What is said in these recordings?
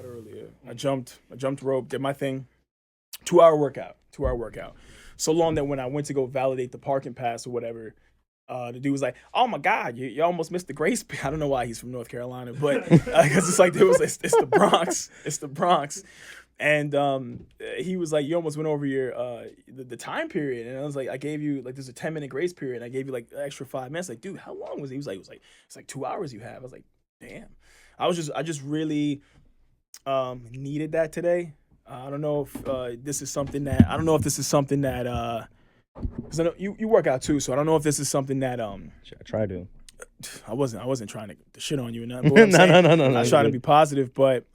out earlier. I jumped rope, did my thing. 2 hour workout. 2 hour workout. So long that when I went to go validate the parking pass or whatever, the dude was like, "Oh my God, you almost missed the grace." I don't know why he's from North Carolina, but because it's like it's the Bronx, it's the Bronx, and he was like, "You almost went over your the time period," and I was like, "I gave you like there's a 10-minute grace period, and I gave you like an extra 5 minutes." Like, dude, how long was it? He was like, it's like 2 hours you have. I was like, damn. I just really needed that today. I don't know if this is something that because I know you work out too, so I don't know if this is something that I try to. I wasn't trying to shit on you or nothing. But what I'm saying, No. I was trying to be positive, but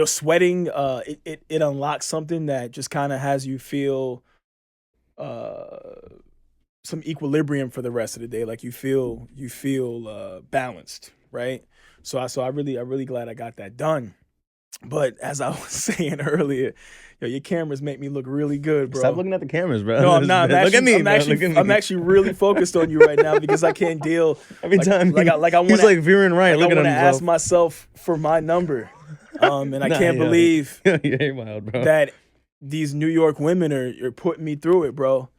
sweating it unlocks something that just kind of has you feel some equilibrium for the rest of the day. Like you feel balanced, right? So I really glad I got that done. But as I was saying earlier, your cameras make me look really good, bro. Stop looking at the cameras, bro. No, I'm not. Look at me, I'm bro. actually, Look at me. I'm actually really focused on you right now because I can't deal. Every time I want he's like veering right, like I looking want at to himself. ask myself for my number, and I can't yeah. believe You're wild, bro. that these New York women are putting me through it, bro.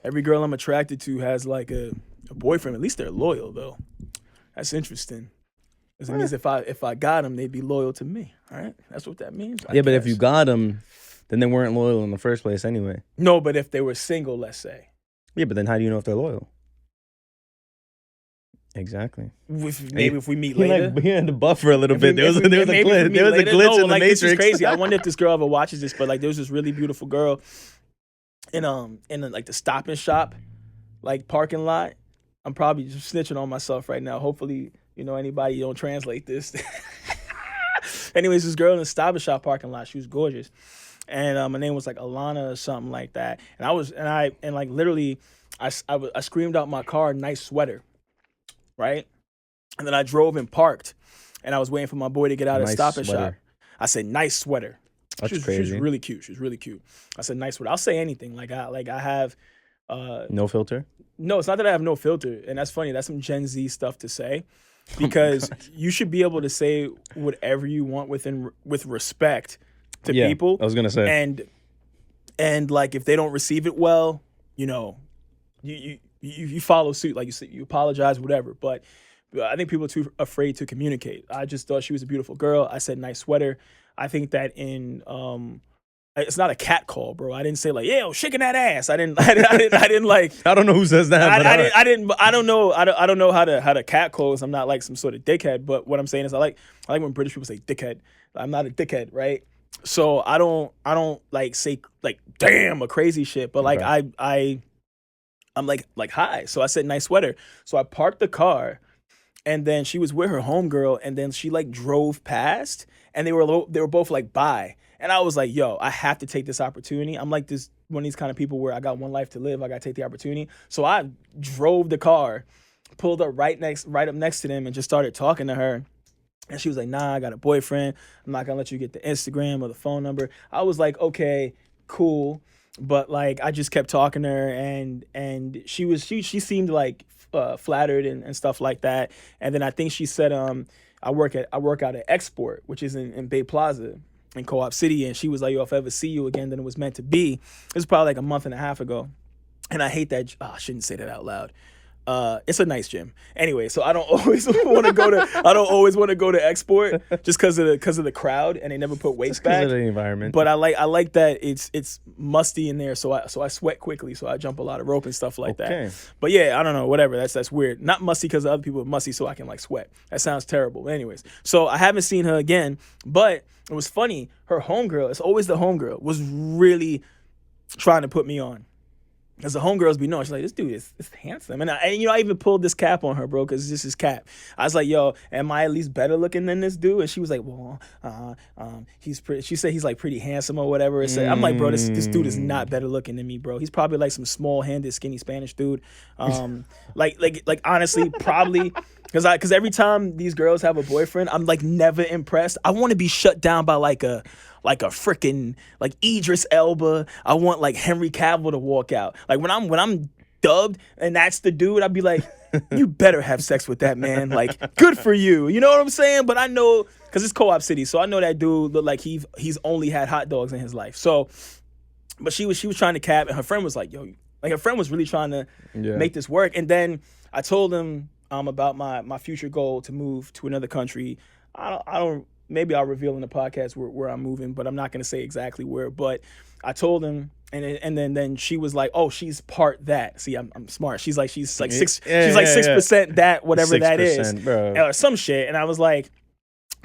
Every girl I'm attracted to has like a boyfriend. At least they're loyal, though. That's interesting. Because it means if I got them, they'd be loyal to me. All right, that's what that means. I But if guess. you got them, then they weren't loyal in the first place anyway. No, but if they were single, let's say. Yeah, but then how do you know if they're loyal? Exactly. If we meet He later. he had to buffer a little bit. There was a Maybe if we glitch. meet There was a later. glitch No, in the like, matrix. This is crazy. I wonder if this girl ever watches this, but like there was this really beautiful girl in like the Stop and Shop like parking lot. I'm probably just snitching on myself right now. Hopefully, anybody don't translate this. Anyways, this girl in the Stop and Shop parking lot, she was gorgeous. And my name was like Alana or something like that. And I screamed out my car, "Nice sweater." Right? And then I drove and parked, and I was waiting for my boy to get out of the Nice Stop and Shop. sweater. I said, "Nice sweater." That's She was crazy. really cute. She was really cute. I said, "Nice sweater." I'll say anything. I have. No filter? No, it's not that I have no filter, and that's funny. That's some Gen Z stuff to say, because you should be able to say whatever you want with respect to people. I was gonna say. And like if they don't receive it well, you follow suit. Like you say, you apologize, whatever. But I think people are too afraid to communicate. I just thought she was a beautiful girl. I said, "Nice sweater." I think that it's not a cat call, bro. I didn't say like, "Yo, shaking that ass." I didn't like. I don't know who says that. I don't know how to cat call. 'Cause I'm not like some sort of dickhead. But what I'm saying is, I like when British people say dickhead. I'm not a dickhead, right? So I don't like say like damn or crazy shit. But like Okay. I'm like hi. So I said, "Nice sweater." So I parked the car. And then she was with her homegirl, and then she like drove past, and they were both like bye. And I was like, yo, I have to take this opportunity. I'm like this one of these kind of people where I got one life to live. I got to take the opportunity. So I drove the car, pulled up right up next to them, and just started talking to her. And she was like, "Nah, I got a boyfriend. I'm not gonna let you get the Instagram or the phone number." I was like, okay, cool. But like I just kept talking to her, and she seemed like flattered and stuff like that. And then I think she said, I work out at Export, which is in Bay Plaza in Co-op City. And she was like, "Yo, if I ever see you again, then it was meant to be." It was probably like a month and a half ago. And I hate that. I shouldn't say that out loud. It's a nice gym. Anyway, so I don't always want to go to Export just because of the crowd, and they never put weights back. Because of the environment. But I like that it's musty in there, so I sweat quickly, so I jump a lot of rope and stuff like Okay. that. But yeah, I don't know, whatever. That's weird. Not musty because other people are musty, so I can like sweat. That sounds terrible. But anyways, so I haven't seen her again, but it was funny. Her homegirl, it's always the homegirl, was really trying to put me on. Because the homegirls be knowing, she's like, "This dude is handsome." And I even pulled this cap on her, bro, because this is cap. I was like, "Yo, am I at least better looking than this dude?" And she was like, "Well, he's pretty." She said he's like pretty handsome or whatever. I'm like, "Bro, this dude is not better looking than me, bro. He's probably like some small-handed, skinny Spanish dude." Like honestly, probably because every time these girls have a boyfriend, I'm like never impressed. I want to be shut down by like a freaking like Idris Elba. I want like Henry Cavill to walk out. Like when I'm dubbed and that's the dude, I'd be like, "You better have sex with that man. Like, good for you." You know what I'm saying? But I know because it's Co-op City. So I know that dude looked like he's only had hot dogs in his life. So, but she was trying to cap, and her friend was like, yo, like her friend was really trying to make this work. And then I told him about my future goal to move to another country. I don't maybe I'll reveal in the podcast where I'm moving, but I'm not going to say exactly where. But I told him, and then she was like, oh, she's part that. See, I'm smart. She's like 6% that, whatever that is, or some shit. And I was like,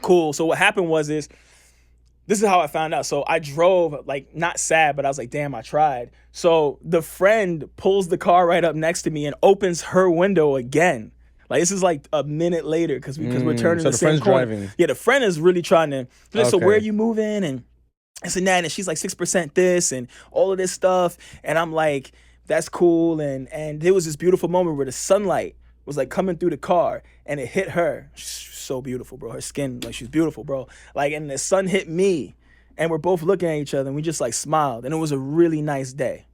cool. So what happened was this is how I found out. So I drove, like, not sad, but I was like, damn, I tried. So the friend pulls the car right up next to me and opens her window again. Like, this is like a minute later because we're turning the same corner. Driving. Yeah, the friend is really trying to. So where are you moving? And this and that. And she's like 6% this and all of this stuff. And I'm like, that's cool. And there was this beautiful moment where the sunlight was like coming through the car and it hit her. She's so beautiful, bro. Her skin, like, she's beautiful, bro. Like, and the sun hit me and we're both looking at each other and we just like smiled. And it was a really nice day.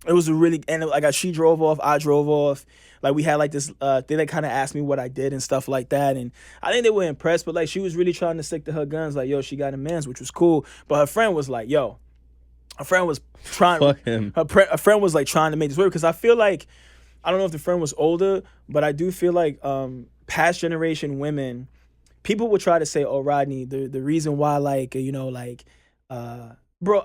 It was a really, and like she drove off, I drove off. Like, we had like this, they like kind of asked me what I did and stuff like that. And I think they were impressed, but like she was really trying to stick to her guns. Like, yo, she got a man's, which was cool. But her friend was like, yo, her friend was trying, fuck him. Her friend was like trying to make this work. Because I feel like, I don't know if the friend was older, but I do feel like past generation women, people would try to say, oh, Rodney, the reason why, like, you know, like, bro,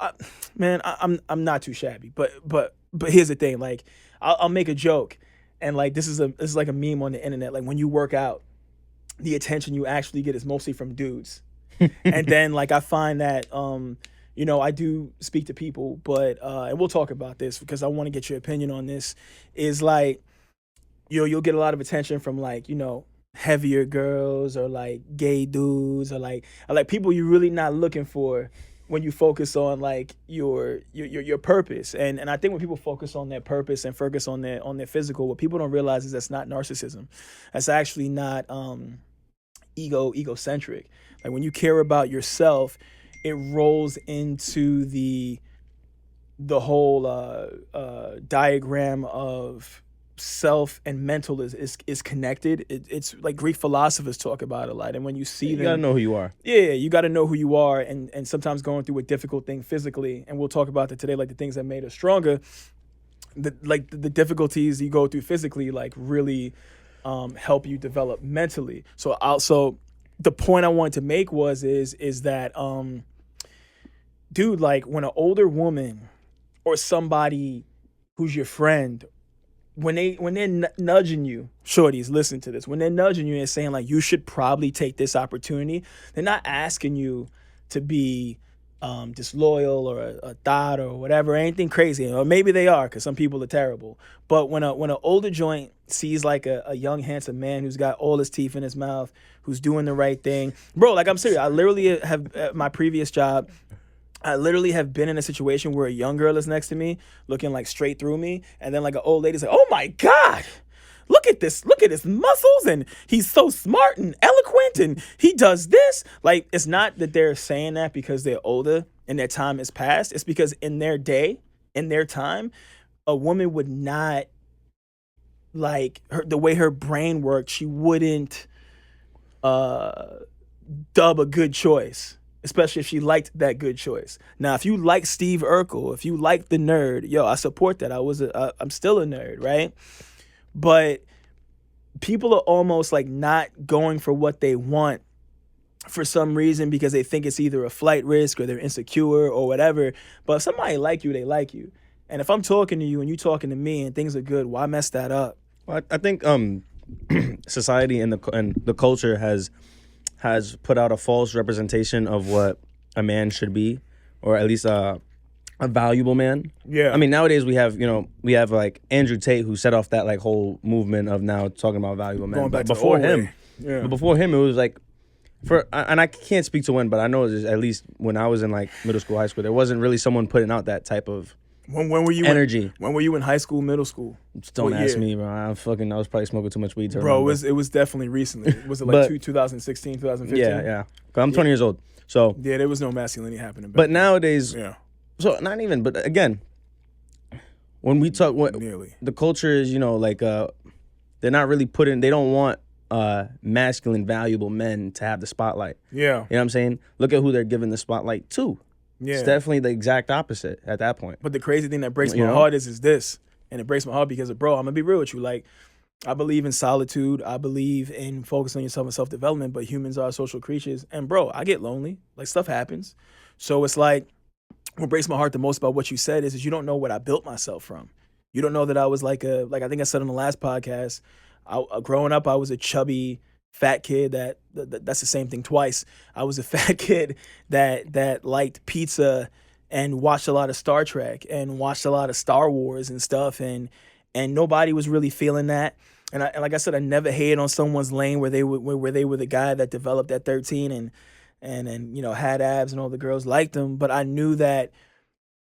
I'm not too shabby. But here's the thing, like, I'll make a joke. And like this is like a meme on the internet. Like, when you work out, the attention you actually get is mostly from dudes. And then like I find that you know, I do speak to people, but and we'll talk about this because I want to get your opinion on this. Is like, you'll get a lot of attention from, like, you know, heavier girls or like gay dudes or like people you're really not looking for when you focus on like your purpose. And I think when people focus on their purpose and focus on their physical, what people don't realize is that's not narcissism. That's actually not egocentric. Like, when you care about yourself, it rolls into the whole diagram of self and mental is connected. It's like Greek philosophers talk about it a lot. And when you see them, you gotta know who you are. Yeah, you gotta know who you are, and sometimes going through a difficult thing physically, and we'll talk about that today, like the things that made us stronger. The difficulties you go through physically, like, really help you develop mentally. So the point I wanted to make is that dude, like, when an older woman or somebody who's your friend, when they're nudging you, shorties, listen to this. When they're nudging you and saying like, you should probably take this opportunity, they're not asking you to be disloyal or a thot or whatever, anything crazy. Or maybe they are, because some people are terrible. But when an older joint sees like a young handsome man who's got all his teeth in his mouth, who's doing the right thing, bro, like, I'm serious. I literally have, at my previous job, I literally have been in a situation where a young girl is next to me looking like straight through me, and then like an old lady's like, oh my God, look at his muscles, and he's so smart and eloquent, and he does this. Like, it's not that they're saying that because they're older and their time is past. It's because in their day, in their time, a woman would not, like, the way her brain worked, she wouldn't dub a good choice. Especially if she liked that good choice. Now, if you like Steve Urkel, if you like the nerd, yo, I support that. I'm still a nerd, right? But people are almost like not going for what they want for some reason because they think it's either a flight risk or they're insecure or whatever. But if somebody like you, they like you. And if I'm talking to you and you talking to me and things are good, why mess that up? Well, I think society and the culture has put out a false representation of what a man should be, or at least a valuable man. Yeah. I mean, nowadays we have like Andrew Tate, who set off that like whole movement of now talking about valuable men. But before him, it was like, and I can't speak to when, but I know at least when I was in like middle school, high school, there wasn't really someone putting out that type of when were you energy. When were you in high school, middle school? Don't ask me, bro. I was probably smoking too much weed to remember. Bro, it was definitely recently. Was it like 2016, 2015? Yeah. I'm 20 years old. So yeah, there was no masculinity happening. But nowadays, yeah. So not even. But again, when we talk, the culture is, like they're not really putting. They don't want masculine, valuable men to have the spotlight. Yeah. You know what I'm saying? Look at who they're giving the spotlight to. Yeah. It's definitely the exact opposite at that point. But the crazy thing that breaks my heart is this. And it breaks my heart because, bro, I'm going to be real with you. Like, I believe in solitude. I believe in focusing on yourself and self-development, but humans are social creatures. And, bro, I get lonely. Like, stuff happens. So it's like, what breaks my heart the most about what you said is you don't know what I built myself from. You don't know that I was like I think I said on the last podcast, growing up, I was a chubby, fat kid that's the same thing twice. I was a fat kid that liked pizza and watched a lot of Star Trek and watched a lot of Star Wars and stuff, and nobody was really feeling that. And like I said, I never hated on someone's lane where they were the guy that developed at 13 and you know, had abs and all the girls liked them, but I knew that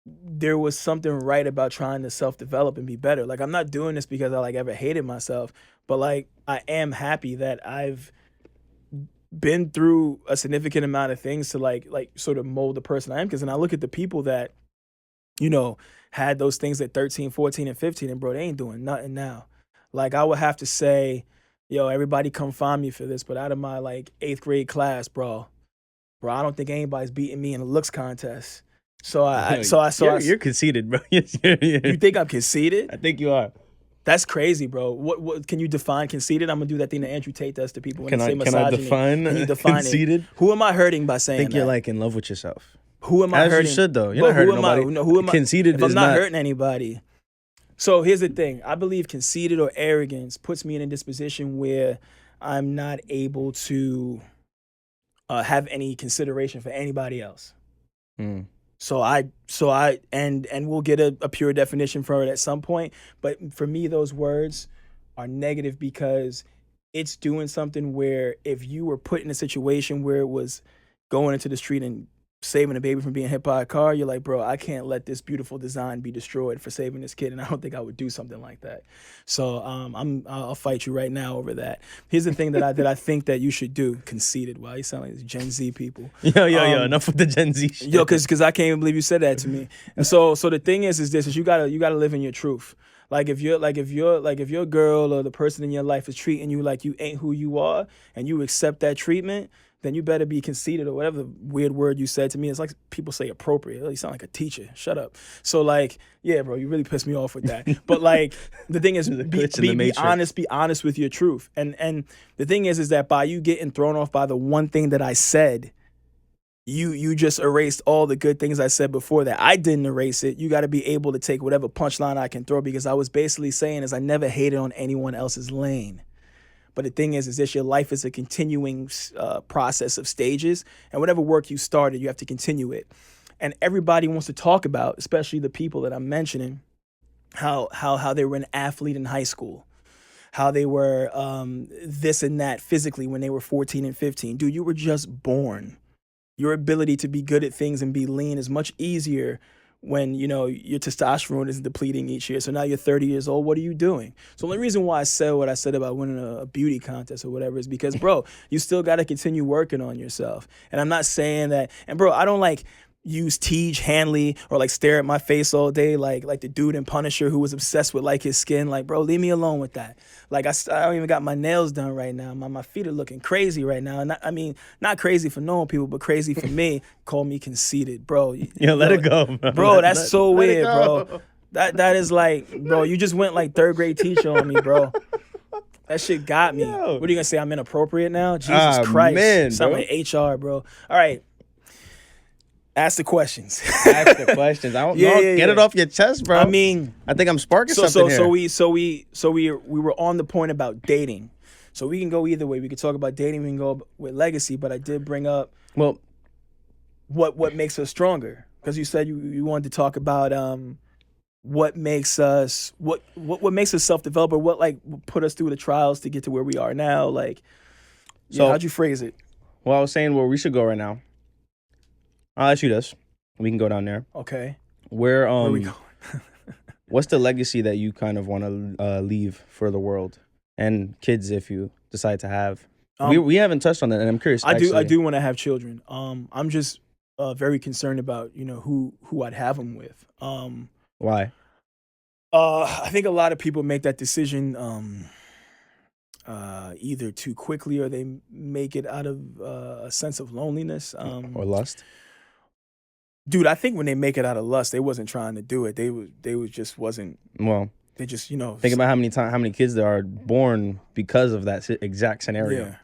there was something right about trying to self-develop and be better. Like, I'm not doing this because I like ever hated myself, but like I am happy that I've been through a significant amount of things to like sort of mold the person I am. Because then I look at the people that, you know, had those things at 13, 14, and 15, and bro, they ain't doing nothing now. Like, I would have to say, yo, everybody come find me for this, but out of my like 8th grade class, bro, I don't think anybody's beating me in a looks contest. You're conceited, bro. You think I'm conceited? I think you are. That's crazy, bro. What can you define conceited? I'm gonna do that thing that Andrew Tate does to people when they say misogyny. Can I define conceited? Who am I hurting by saying that? I think you're like in love with yourself. Who am I hurting? As you should, though. You're not hurting nobody. Who am I? Conceited if I'm not hurting anybody. So here's the thing. I believe conceited or arrogance puts me in a disposition where I'm not able to have any consideration for anybody else. So we'll get a pure definition for it at some point. But for me, those words are negative because it's doing something where if you were put in a situation where it was going into the street and saving a baby from being hit by a car, you're like, bro, I can't let this beautiful design be destroyed for saving this kid. And I don't think I would do something like that. So I'll fight you right now over that. Here's the thing that I think that you should do. Conceited. Wow, you sound like Gen Z people. Yo, enough with the Gen Z shit. Yo, cause I can't even believe you said that to me. And so the thing is you gotta live in your truth. Like if your girl or the person in your life is treating you like you ain't who you are and you accept that treatment, then you better be conceited or whatever weird word you said to me. It's like people say appropriate. You sound like a teacher. Shut up. So like, yeah, bro, you really pissed me off with that. But like, the thing is, be honest with your truth. And the thing is that by you getting thrown off by the one thing that I said, you just erased all the good things I said before that. I didn't erase it. You got to be able to take whatever punchline I can throw because I was basically saying is I never hated on anyone else's lane. But the thing is this, your life is a continuing process of stages. And whatever work you started, you have to continue it. And everybody wants to talk about, especially the people that I'm mentioning, how they were an athlete in high school, how they were this and that physically when they were 14 and 15. Dude, you were just born. Your ability to be good at things and be lean is much easier when, you know, your testosterone is depleting each year. So now you're 30 years old. What are you doing? So the only reason why I said what I said about winning a beauty contest or whatever is because, bro, you still got to continue working on yourself. And I'm not saying that. And, bro, I don't like use Tej Hanley or like stare at my face all day like the dude in Punisher who was obsessed with like his skin. Like, bro, leave me alone with that. Like, I don't even got my nails done right now. My feet are looking crazy right now. And not crazy for normal people, but crazy for me. Call me conceited, bro. Let it go, bro. Bro, that's so weird, bro. That is like, bro, you just went like 3rd grade teacher on me, bro. That shit got me. Yo. What are you gonna say? I'm inappropriate now? Jesus Christ. Man, sound like HR, bro. All right. Ask the questions. Ask the questions. I don't know. Get it off your chest, bro. I mean, I think I'm sparking something here. So we were on the point about dating. So we can go either way. We could talk about dating. We can go with legacy. But I did bring up what makes us stronger because you said you wanted to talk about what makes us self-develop or what like put us through the trials to get to where we are now. Like, so how'd you phrase it? Well, I was saying where we should go right now. I'll ask you this. We can go down there. Okay. Where we going? What's the legacy that you kind of want to leave for the world and kids if you decide to have? We haven't touched on that, and I'm curious. I do want to have children. I'm just very concerned about who I'd have them with. Why? I think a lot of people make that decision either too quickly or they make it out of a sense of loneliness. Or lust. Dude, I think when they make it out of lust, they wasn't trying to do it. They was just wasn't. Well, they just think about how many kids there are born because of that exact scenario. Yeah,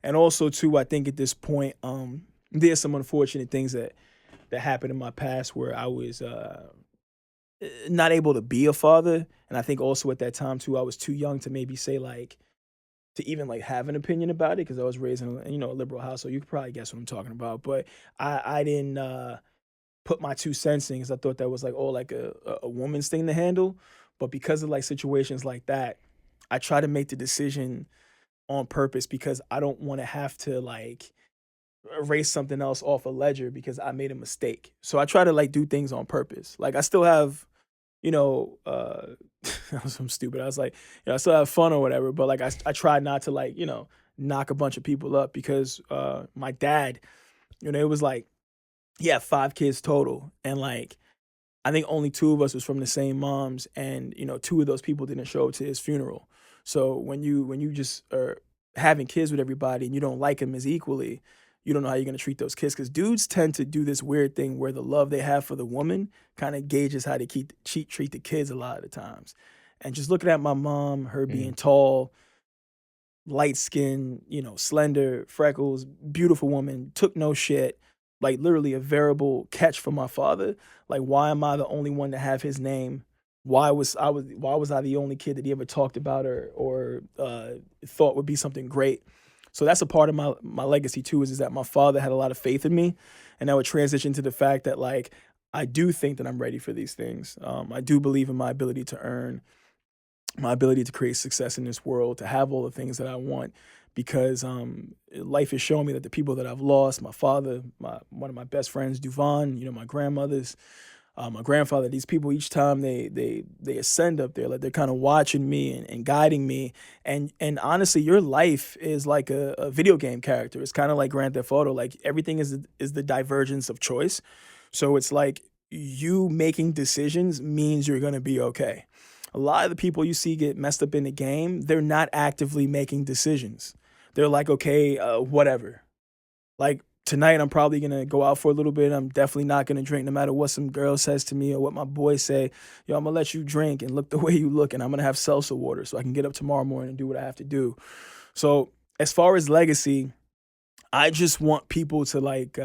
and also too, I think at this point, there's some unfortunate things that happened in my past where I was not able to be a father, and I think also at that time too, I was too young to maybe say like to even like have an opinion about it because I was raised in a liberal household. You could probably guess what I'm talking about, but I didn't put my 2 cents in because I thought that was like like a woman's thing to handle. But because of like situations like that, I try to make the decision on purpose because I don't want to have to like erase something else off a ledger because I made a mistake. So I try to like do things on purpose. Like I still have, I'm stupid. I was like, I still have fun or whatever, but like I try not to like, knock a bunch of people up because my dad, it was like he had 5 kids total. And like I think only 2 of us was from the same moms, and 2 of those people didn't show up to his funeral. So when you just are having kids with everybody and you don't like them as equally, you don't know how you're gonna treat those kids. Because dudes tend to do this weird thing where the love they have for the woman kind of gauges how they treat the kids a lot of the times. And just looking at my mom, her being tall, light skin, slender, freckles, beautiful woman, took no shit, like literally a variable catch for my father. Like, why am I the only one to have his name? Why was I the only kid that he ever talked about or thought would be something great? So that's a part of my legacy too, is that my father had a lot of faith in me, and that would transition to the fact that like I do think that I'm ready for these things. I do believe in my ability to earn, my ability to create success in this world, to have all the things that I want, because life has shown me that the people that I've lost, my father, one of my best friends, Duvon, my grandmothers, my grandfather, these people, each time they ascend up there, like they're kind of watching me and guiding me. And honestly, your life is like a video game character. It's kind of like Grand Theft Auto. Like everything is the divergence of choice. So it's like you making decisions means you're going to be okay. A lot of the people you see get messed up in the game, they're not actively making decisions. They're like, okay, whatever. Like tonight, I'm probably going to go out for a little bit. I'm definitely not going to drink no matter what some girl says to me or what my boys say. Yo, I'm going to let you drink and look the way you look, and I'm going to have seltzer water so I can get up tomorrow morning and do what I have to do. So as far as legacy, I just want people to like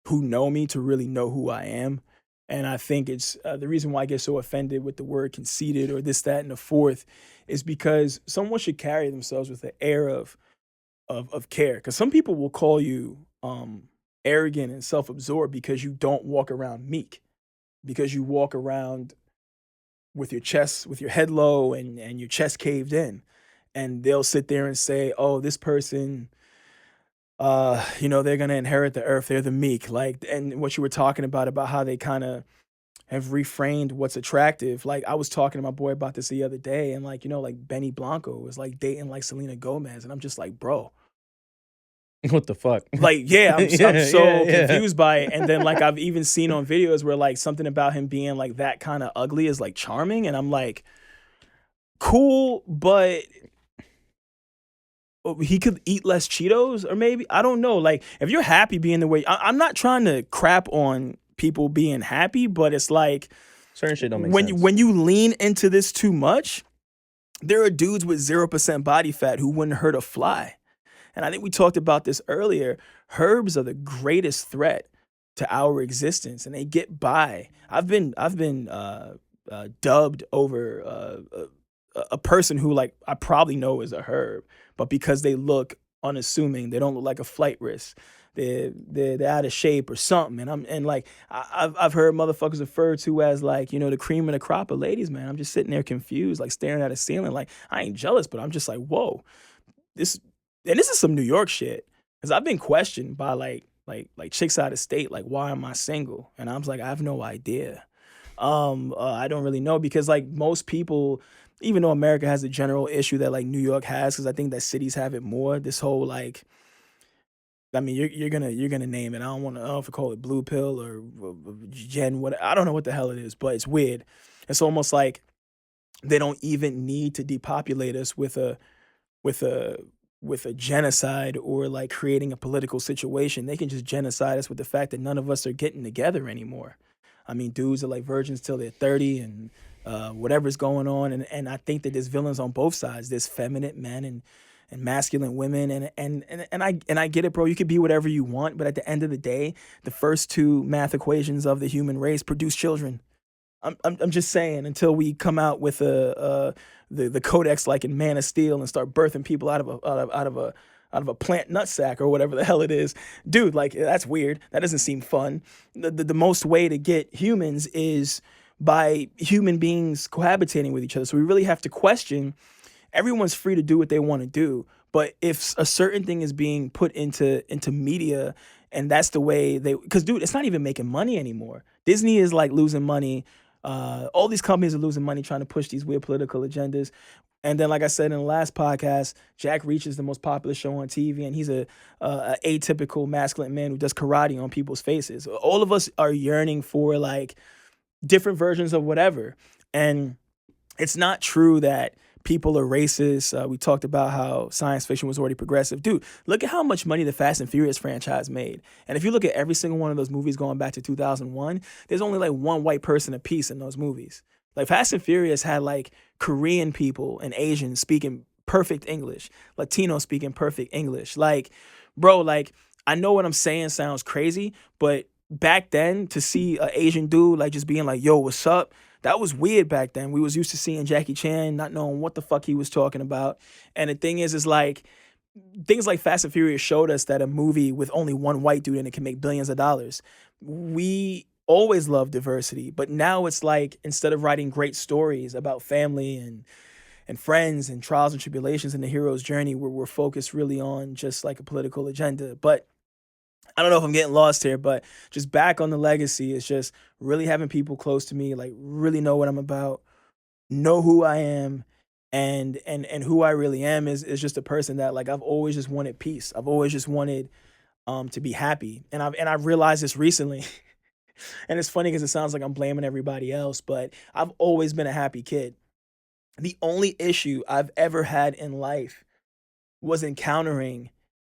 who know me to really know who I am. And I think it's the reason why I get so offended with the word conceited or this, that, and the fourth is because someone should carry themselves with an air of care. Because some people will call you arrogant and self-absorbed because you don't walk around meek, because you walk around with your head low and your chest caved in. And they'll sit there and say, oh, this person, they're going to inherit the earth. They're the meek. Like, and what you were talking about how they kind of have reframed what's attractive. Like I was talking to my boy about this the other day, and like, like Benny Blanco was like dating like Selena Gomez. And I'm just like, bro, what the fuck? Like, yeah, I'm so confused by it. And then like, I've even seen on videos where like something about him being like that kind of ugly is like charming. And I'm like, cool, but he could eat less Cheetos, or maybe, I don't know. Like if you're happy being the way, I'm not trying to crap on people being happy, but it's like certain shit don't make sense. When you lean into this too much, there are dudes with 0% body fat who wouldn't hurt a fly. And I think we talked about this earlier. Herbs are the greatest threat to our existence, and they get by. I've been dubbed over a person who like I probably know is a herb, but because they look unassuming, they don't look like a flight risk. They're out of shape or something. And I've heard motherfuckers referred to as like, the cream of the crop of ladies, man. I'm just sitting there confused, like staring at a ceiling. Like I ain't jealous, but I'm just like, whoa, this is some New York shit. Cause I've been questioned by like chicks out of state, like, why am I single? And I was like, I have no idea. I don't really know, because like most people, even though America has a general issue that like New York has, because I think that cities have it more. This whole like, I mean, you're gonna name it. I don't know if I call it blue pill or gen. What, I don't know what the hell it is, but it's weird. It's almost like they don't even need to depopulate us with a with a genocide or like creating a political situation. They can just genocide us with the fact that none of us are getting together anymore. I mean, dudes are like virgins till they're 30 and whatever's going on. And I think that there's villains on both sides. There's feminine men and masculine women. And I get it, bro. You could be whatever you want. But at the end of the day, the first two math equations of the human race produce children. I'm just saying, until we come out with the codex like in Man of Steel and start birthing people out of a plant nutsack or whatever the hell it is, dude. Like, that's weird. That doesn't seem fun. The most way to get humans is by human beings cohabitating with each other. So we really have to question. Everyone's free to do what they want to do, but if a certain thing is being put into media, and that's the way because dude, it's not even making money anymore. Disney is like losing money. All these companies are losing money trying to push these weird political agendas. And then, like I said in the last podcast, Jack Reach is the most popular show on TV, and he's a atypical masculine man who does karate on people's faces. All of us are yearning for like different versions of whatever. And it's not true that people are racist. We talked about how science fiction was already progressive. Dude, look at how much money the Fast and Furious franchise made. And if you look at every single one of those movies going back to 2001, there's only like one white person apiece in those movies. Like Fast and Furious had like Korean people and Asians speaking perfect English, Latino speaking perfect English. Like, bro, like I know what I'm saying sounds crazy, but back then to see an Asian dude like just being like, yo, what's up? That was weird back then. We was used to seeing Jackie Chan, not knowing what the fuck he was talking about. And the thing is like, things like Fast and Furious showed us that a movie with only one white dude in it can make billions of dollars. We always loved diversity, but now it's like, instead of writing great stories about family and friends and trials and tribulations and the hero's journey, we're focused really on just like a political agenda. But I don't know if I'm getting lost here, but just back on the legacy is just really having people close to me, like really know what I'm about, know who I am, and who I really am is just a person that like I've always just wanted peace. I've always just wanted to be happy. And I've realized this recently. And it's funny because it sounds like I'm blaming everybody else, but I've always been a happy kid. The only issue I've ever had in life was encountering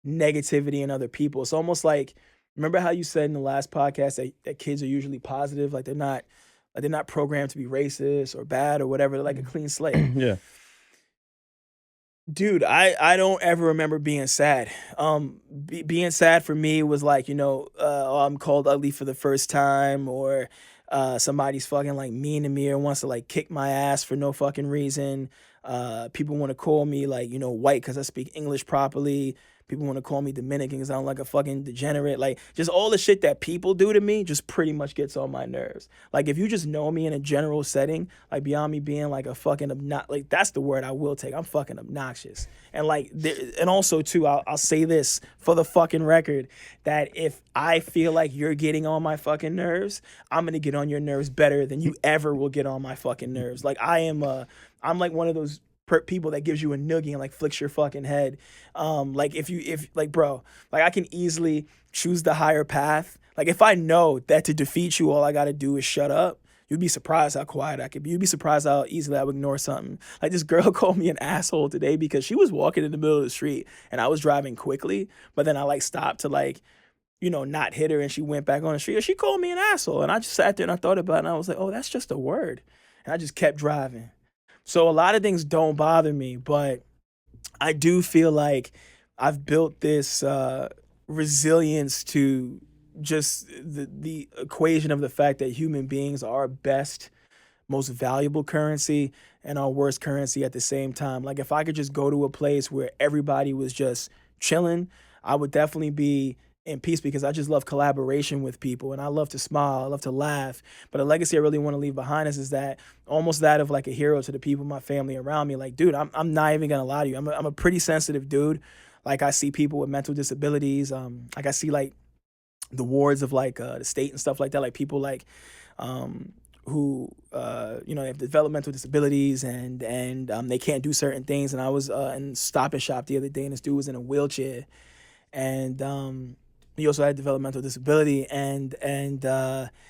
negativity in other people. It's almost like, remember how you said in the last podcast that kids are usually positive, like they're not programmed to be racist or bad or whatever. They're like a clean slate. Yeah. Dude, I don't ever remember being sad. Being sad for me was like, I'm called ugly for the first time, or somebody's fucking like mean to me or wants to like kick my ass for no fucking reason. People want to call me like, white because I speak English properly. People want to call me Dominican because I sound like a fucking degenerate. Like, just all the shit that people do to me just pretty much gets on my nerves. Like, if you just know me in a general setting, like, beyond me being like a fucking like, that's the word I will take. I'm fucking obnoxious. And like, and also too, I'll say this for the fucking record, that if I feel like you're getting on my fucking nerves, I'm going to get on your nerves better than you ever will get on my fucking nerves. Like, I'm like one of those people that gives you a noogie and like flicks your fucking head. Like if bro, like I can easily choose the higher path. Like if I know that to defeat you, all I got to do is shut up, you'd be surprised how quiet I could be. You'd be surprised how easily I would ignore something. Like this girl called me an asshole today because she was walking in the middle of the street and I was driving quickly, but then I like stopped to like, not hit her, and she went back on the street and she called me an asshole. And I just sat there and I thought about it and I was like, oh, that's just a word. And I just kept driving. So a lot of things don't bother me, but I do feel like I've built this resilience to just the equation of the fact that human beings are our best, most valuable currency and our worst currency at the same time. Like if I could just go to a place where everybody was just chilling, I would definitely be in peace, because I just love collaboration with people and I love to smile, I love to laugh. But a legacy I really want to leave behind is that almost that of like a hero to the people, my family around me. Like, dude, I'm not even gonna lie to you. I'm a pretty sensitive dude. Like I see people with mental disabilities. Like I see like the wards of like the state and stuff like that. Like people like who they have developmental disabilities and they can't do certain things. And I was in Stop and Shop the other day, and this dude was in a wheelchair, and he also had developmental disability, and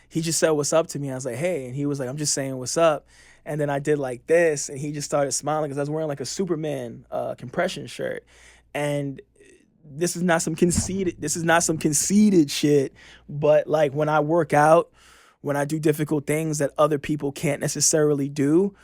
he just said what's up to me. I was like, hey, and he was like, I'm just saying what's up. And then I did like this, and he just started smiling because I was wearing like a Superman compression shirt. And this is not some conceited shit, but like when I work out, when I do difficult things that other people can't necessarily do,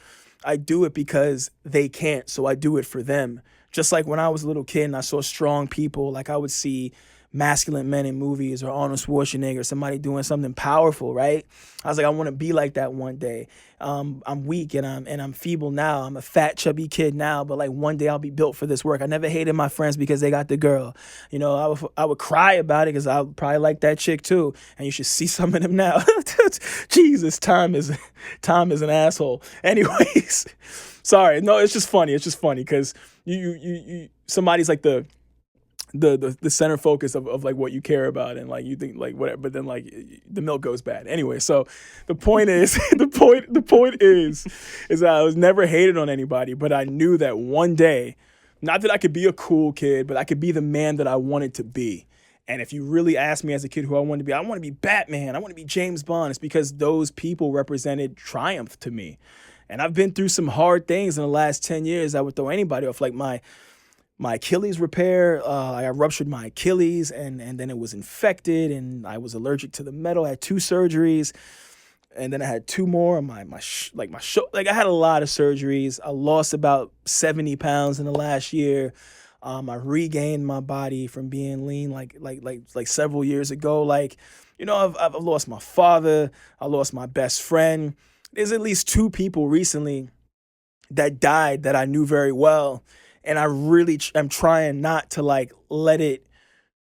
I do it because they can't, so I do it for them. Just like when I was a little kid and I saw strong people, like I would see masculine men in movies or Arnold Schwarzenegger, somebody doing something powerful, right? I was like, I want to be like that one day. I'm weak and I'm feeble now. I'm a fat, chubby kid now, but like one day I'll be built for this work. I never hated my friends because they got the girl. You know, I would cry about it because I would probably like that chick too. And you should see some of them now. Jesus, time is an asshole. Anyways, sorry. No, it's just funny. It's just funny because you somebody's like the center focus of like what you care about, and like you think like whatever, but then like the milk goes bad anyway. So the point is the point is that I was never hated on anybody, but I knew that one day, not that I could be a cool kid, but I could be the man that I wanted to be. And if you really ask me as a kid who I wanted to be, I want to be Batman, I want to be James Bond. It's because those people represented triumph to me. And I've been through some hard things in the last 10 years that would throw anybody off. Like my Achilles repair, I ruptured my Achilles and then it was infected and I was allergic to the metal. I had 2 surgeries and then I had 2 more. Like I had a lot of surgeries. I lost about 70 pounds in the last year. I regained my body from being lean like several years ago. Like, you know, I've lost my father. I lost my best friend. There's at least 2 people recently that died that I knew very well. And I really am trying not to like let it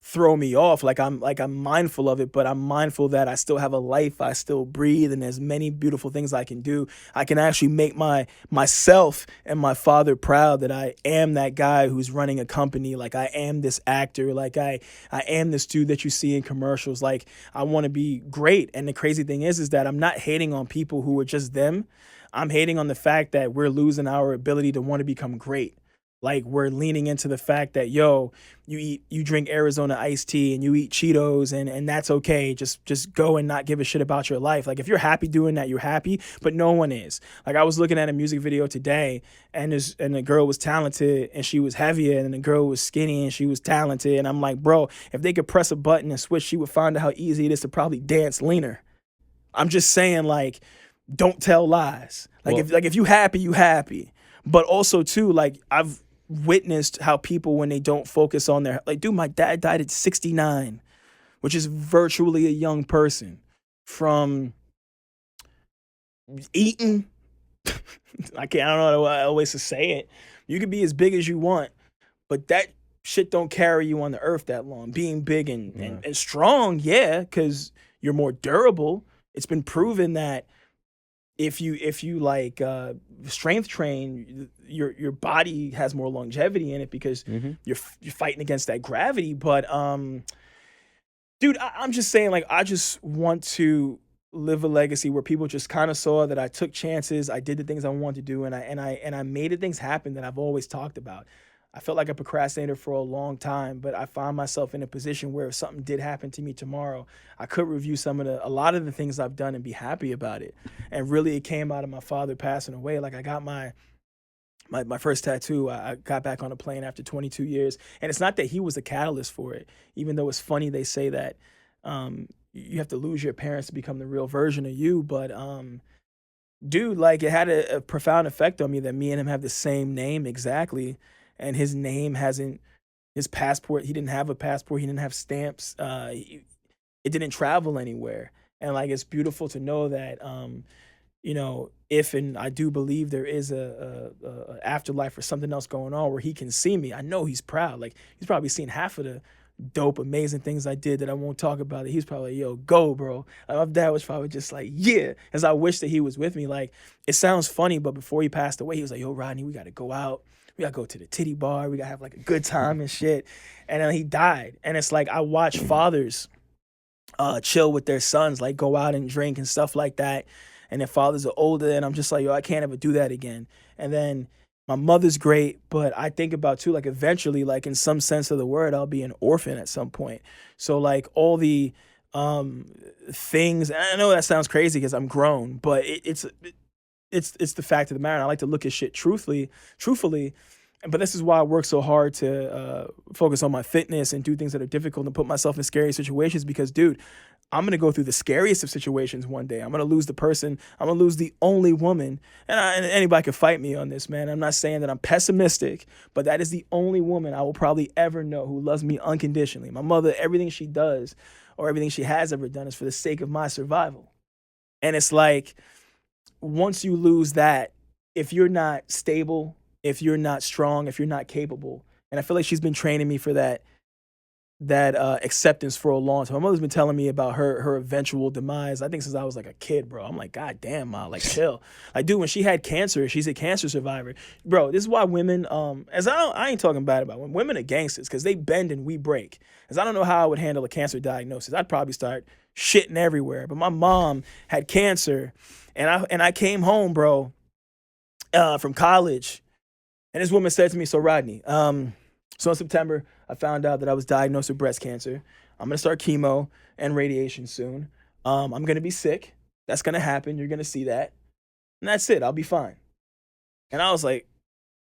throw me off. I'm mindful of it, but I'm mindful that I still have a life. I still breathe, and there's many beautiful things I can do. I can actually make myself and my father proud that I am that guy who's running a company. Like I am this actor. Like I am this dude that you see in commercials. Like I want to be great. And the crazy thing is that I'm not hating on people who are just them. I'm hating on the fact that we're losing our ability to want to become great. Like we're leaning into the fact that, yo, you drink Arizona iced tea and you eat Cheetos and that's okay. Just go and not give a shit about your life. Like if you're happy doing that, you're happy, but no one is. Like I was looking at a music video today and the girl was talented and she was heavier and the girl was skinny and she was talented. And I'm like, bro, if they could press a button and switch, she would find out how easy it is to probably dance leaner. I'm just saying, like, don't tell lies. Like if you happy, you happy. But also too, like I've witnessed how people, when they don't focus on their, like, dude, my dad died at 69, which is virtually a young person, from eating. I don't know how always to say it. You can be as big as you want, but that shit don't carry you on the earth that long. Being big and strong, yeah, because you're more durable. It's been proven that if you like strength train, your body has more longevity in it because you're fighting against that gravity. But dude, I'm just saying, like, I just want to live a legacy where people just kind of saw that I took chances, I did the things I wanted to do, and I made the things happen that I've always talked about. I felt like a procrastinator for a long time, but I found myself in a position where if something did happen to me tomorrow, I could review a lot of the things I've done and be happy about it. And really, it came out of my father passing away. Like I got my first tattoo. I got back on a plane after 22 years. And it's not that he was the catalyst for it, even though it's funny they say that you have to lose your parents to become the real version of you. But dude, like it had a profound effect on me that me and him have the same name exactly. And his name his passport, he didn't have a passport, he didn't have stamps, it didn't travel anywhere. And like, it's beautiful to know that, you know, and I do believe there is a afterlife or something else going on where he can see me, I know he's proud. Like he's probably seen half of the dope, amazing things I did that I won't talk about. He's probably like, yo, go, bro. Like, my dad was probably just like, yeah, as I wish that he was with me. Like, it sounds funny, but before he passed away, he was like, yo, Rodney, we got to go out. We got to go to the titty bar. We got to have like a good time and shit. And then he died. And it's like, I watch fathers chill with their sons, like go out and drink and stuff like that. And their fathers are older. And I'm just like, yo, I can't ever do that again. And then my mother's great, but I think about too, like eventually, like in some sense of the word, I'll be an orphan at some point. So like all the things, and I know that sounds crazy because I'm grown, but it's it's the fact of the matter. And I like to look at shit truthfully. But this is why I work so hard to focus on my fitness and do things that are difficult and put myself in scary situations because, dude, I'm going to go through the scariest of situations one day. I'm going to lose the person. I'm going to lose the only woman. And anybody can fight me on this, man. I'm not saying that I'm pessimistic, but that is the only woman I will probably ever know who loves me unconditionally. My mother, everything she does or everything she has ever done is for the sake of my survival. And it's like, once you lose that, if you're not stable, if you're not strong, if you're not capable, and I feel like she's been training me for that acceptance for a long time. My mother's been telling me about her eventual demise. I think since I was like a kid, bro. I'm like, God damn, ma, like chill. Like, dude, when she had cancer, she's a cancer survivor, bro. This is why women, I ain't talking bad about when women are gangsters because they bend and we break. Because I don't know how I would handle a cancer diagnosis. I'd probably start shitting everywhere. But my mom had cancer, and I came home, bro, from college, and this woman said to me, "So Rodney, so in September, I found out that I was diagnosed with breast cancer. I'm gonna start chemo and radiation soon. I'm gonna be sick. That's gonna happen. You're gonna see that, and that's it. I'll be fine." And I was like,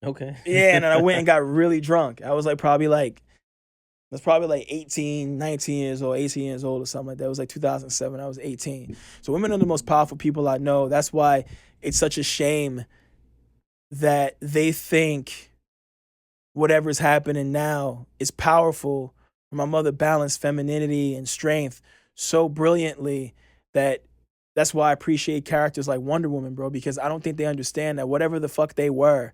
okay, yeah. And then I went and got really drunk. I was like probably like 18, 19 years old, 18 years old or something like that. It was like 2007. I was 18. So women are the most powerful people I know. That's why it's such a shame that they think whatever's happening now is powerful. My mother balanced femininity and strength so brilliantly that's why I appreciate characters like Wonder Woman, bro, because I don't think they understand that whatever the fuck they were,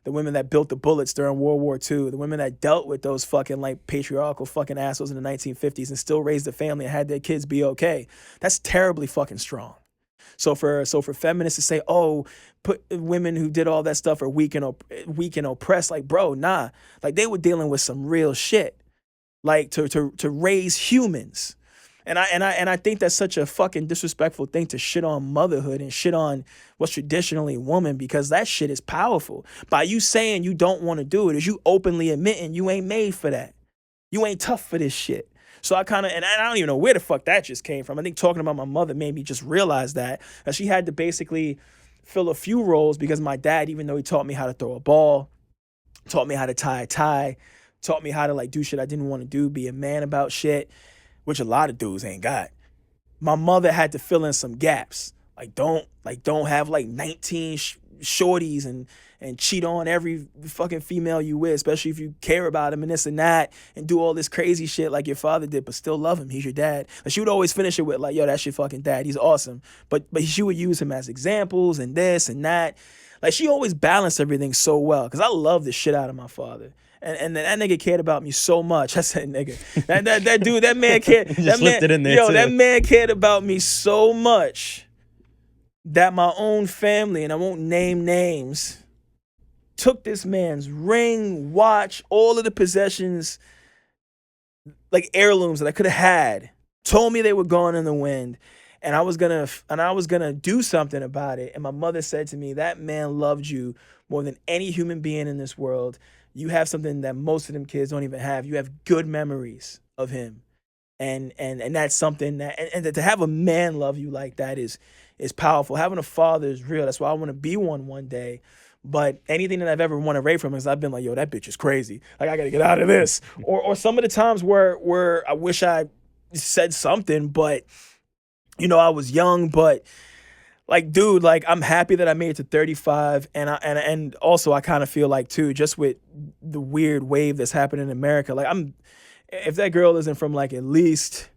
the women that built the bullets during World War II, the women that dealt with those fucking like patriarchal fucking assholes in the 1950s and still raised a family and had their kids be okay, that's terribly fucking strong. So for feminists to say, oh, put women who did all that stuff are weak and oppressed, like, bro, nah. Like, they were dealing with some real shit, like to raise humans. And I think that's such a fucking disrespectful thing to shit on motherhood and shit on what's traditionally woman, because that shit is powerful. By you saying you don't want to do it is you openly admitting you ain't made for that. You ain't tough for this shit. So I kind of, and I don't even know where the fuck that just came from. I think talking about my mother made me just realize that she had to basically fill a few roles, because my dad, even though he taught me how to throw a ball, taught me how to tie a tie, taught me how to like do shit I didn't want to do, be a man about shit, which a lot of dudes ain't got. My mother had to fill in some gaps. Like don't have like 19 shorties and cheat on every fucking female you with, especially if you care about him and this and that, and do all this crazy shit like your father did, but still love him. He's your dad. And she would always finish it with like, yo, that's your fucking dad. He's awesome. But she would use him as examples and this and that. Like, she always balanced everything so well, because I love the shit out of my father. And that nigga cared about me so much. I said, nigga, that dude, that man cared. That man, it in there yo, too. That man cared about me so much that my own family, and I won't name names, took this man's ring, watch, all of the possessions, like heirlooms that I could have had, told me they were gone in the wind, and I was gonna do something about it. And my mother said to me, that man loved you more than any human being in this world. You have something that most of them kids don't even have. You have good memories of him. And that's something that, and to have a man love you like that is powerful. Having a father is real. That's why I want to be one day. But anything that I've ever run away from is I've been like, yo, that bitch is crazy. Like, I got to get out of this. Or some of the times where I wish I said something, but, you know, I was young, but like, dude, like, I'm happy that I made it to 35. And also I kind of feel like, too, just with the weird wave that's happening in America, like, if that girl isn't from like at least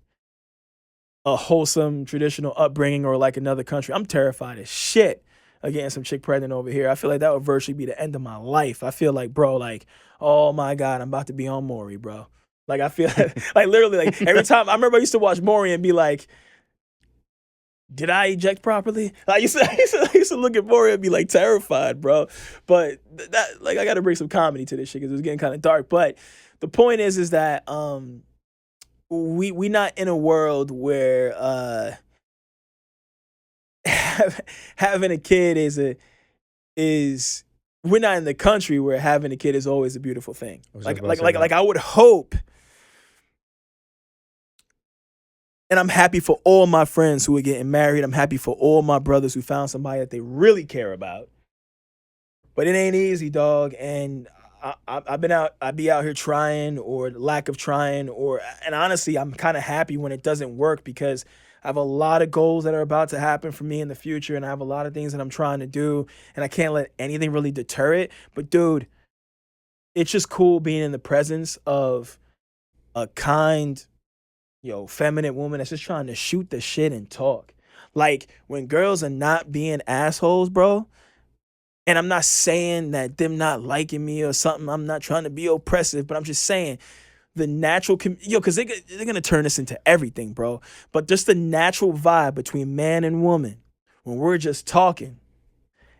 a wholesome traditional upbringing or like another country, I'm terrified as shit of getting some chick pregnant over here. I feel like that would virtually be the end of my life. I feel like, bro, like, oh my God, I'm about to be on Maury, bro. Like, I feel like literally, like, every time I remember I used to watch Maury and be like, did I eject properly? I used to look at Maury and be like terrified, bro. But that, like, I got to bring some comedy to this shit because it was getting kind of dark. But the point is that we not in a world where having a kid is we're not in the country where having a kid is always a beautiful thing. Like I would hope And I'm happy for all my friends who are getting married. I'm happy for all my brothers who found somebody that they really care about. But it ain't easy, dog. And I be out here trying, or lack of trying, and honestly, I'm kind of happy when it doesn't work, because I have a lot of goals that are about to happen for me in the future, and I have a lot of things that I'm trying to do, and I can't let anything really deter it. But dude, it's just cool being in the presence of a kind, feminine woman that's just trying to shoot the shit and talk. Like, when girls are not being assholes, bro, and I'm not saying that them not liking me or something, I'm not trying to be oppressive, but I'm just saying the natural, because they're going to turn this into everything, bro. But just the natural vibe between man and woman, when we're just talking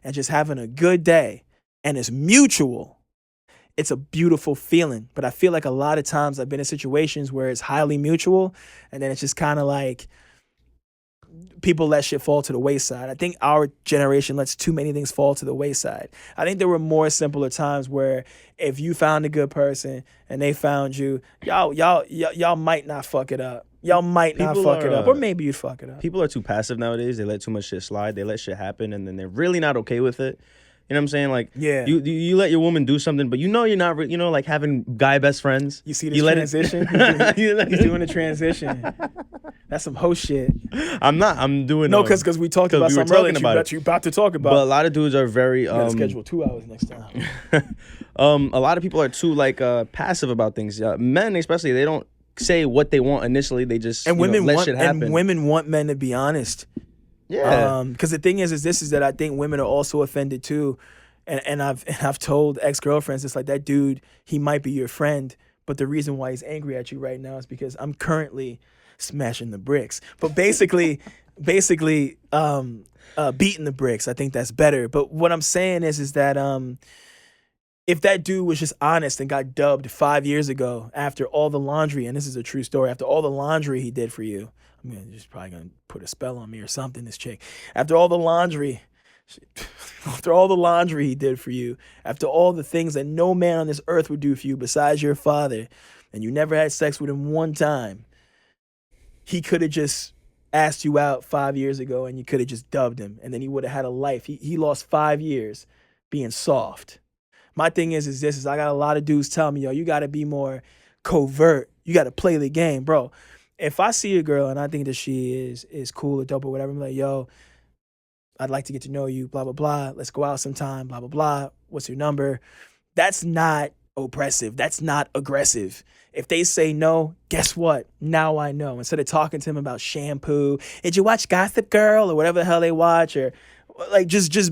and just having a good day, and it's mutual, it's a beautiful feeling. But I feel like a lot of times I've been in situations where it's highly mutual, and then it's just kind of like people let shit fall to the wayside. I think our generation lets too many things fall to the wayside. I think there were more simpler times where if you found a good person and they found you, y'all might not fuck it up. Y'all might not fuck it up, or maybe you'd fuck it up. People are too passive nowadays. They let too much shit slide. They let shit happen, and then they're really not okay with it. You know what I'm saying? Like, yeah, you let your woman do something, but you're not, like having guy best friends. You see this transition? He's doing a transition. That's some hoe shit. I'm doing no, because we talked about something earlier that you about to talk about. But a lot of dudes are very. You gotta schedule 2 hours next time. A lot of people are too passive about things. Men especially, they don't say what they want initially. They just let shit happen. And women want men to be honest. Yeah. Because the thing is that I think women are also offended too, and I've told ex-girlfriends, it's like, that dude, he might be your friend, but the reason why he's angry at you right now is because I'm currently smashing the bricks. But basically, beating the bricks. I think that's better. But what I'm saying is that if that dude was just honest and got dubbed 5 years ago after all the laundry, and this is a true story, after all the laundry he did for you. She's probably gonna put a spell on me or something, this chick. After all the laundry he did for you, after all the things that no man on this earth would do for you besides your father, and you never had sex with him one time, he could have just asked you out 5 years ago, and you could have just dubbed him, and then he would have had a life. He lost 5 years being soft. My thing is I got a lot of dudes telling me, you got to be more covert. You got to play the game, bro. If I see a girl and I think that she is cool or dope or whatever, I'm like, I'd like to get to know you, blah, blah, blah. Let's go out sometime, blah, blah, blah. What's your number? That's not oppressive. That's not aggressive. If they say no, guess what? Now I know. Instead of talking to him about shampoo, did you watch Gossip Girl or whatever the hell they watch, or like just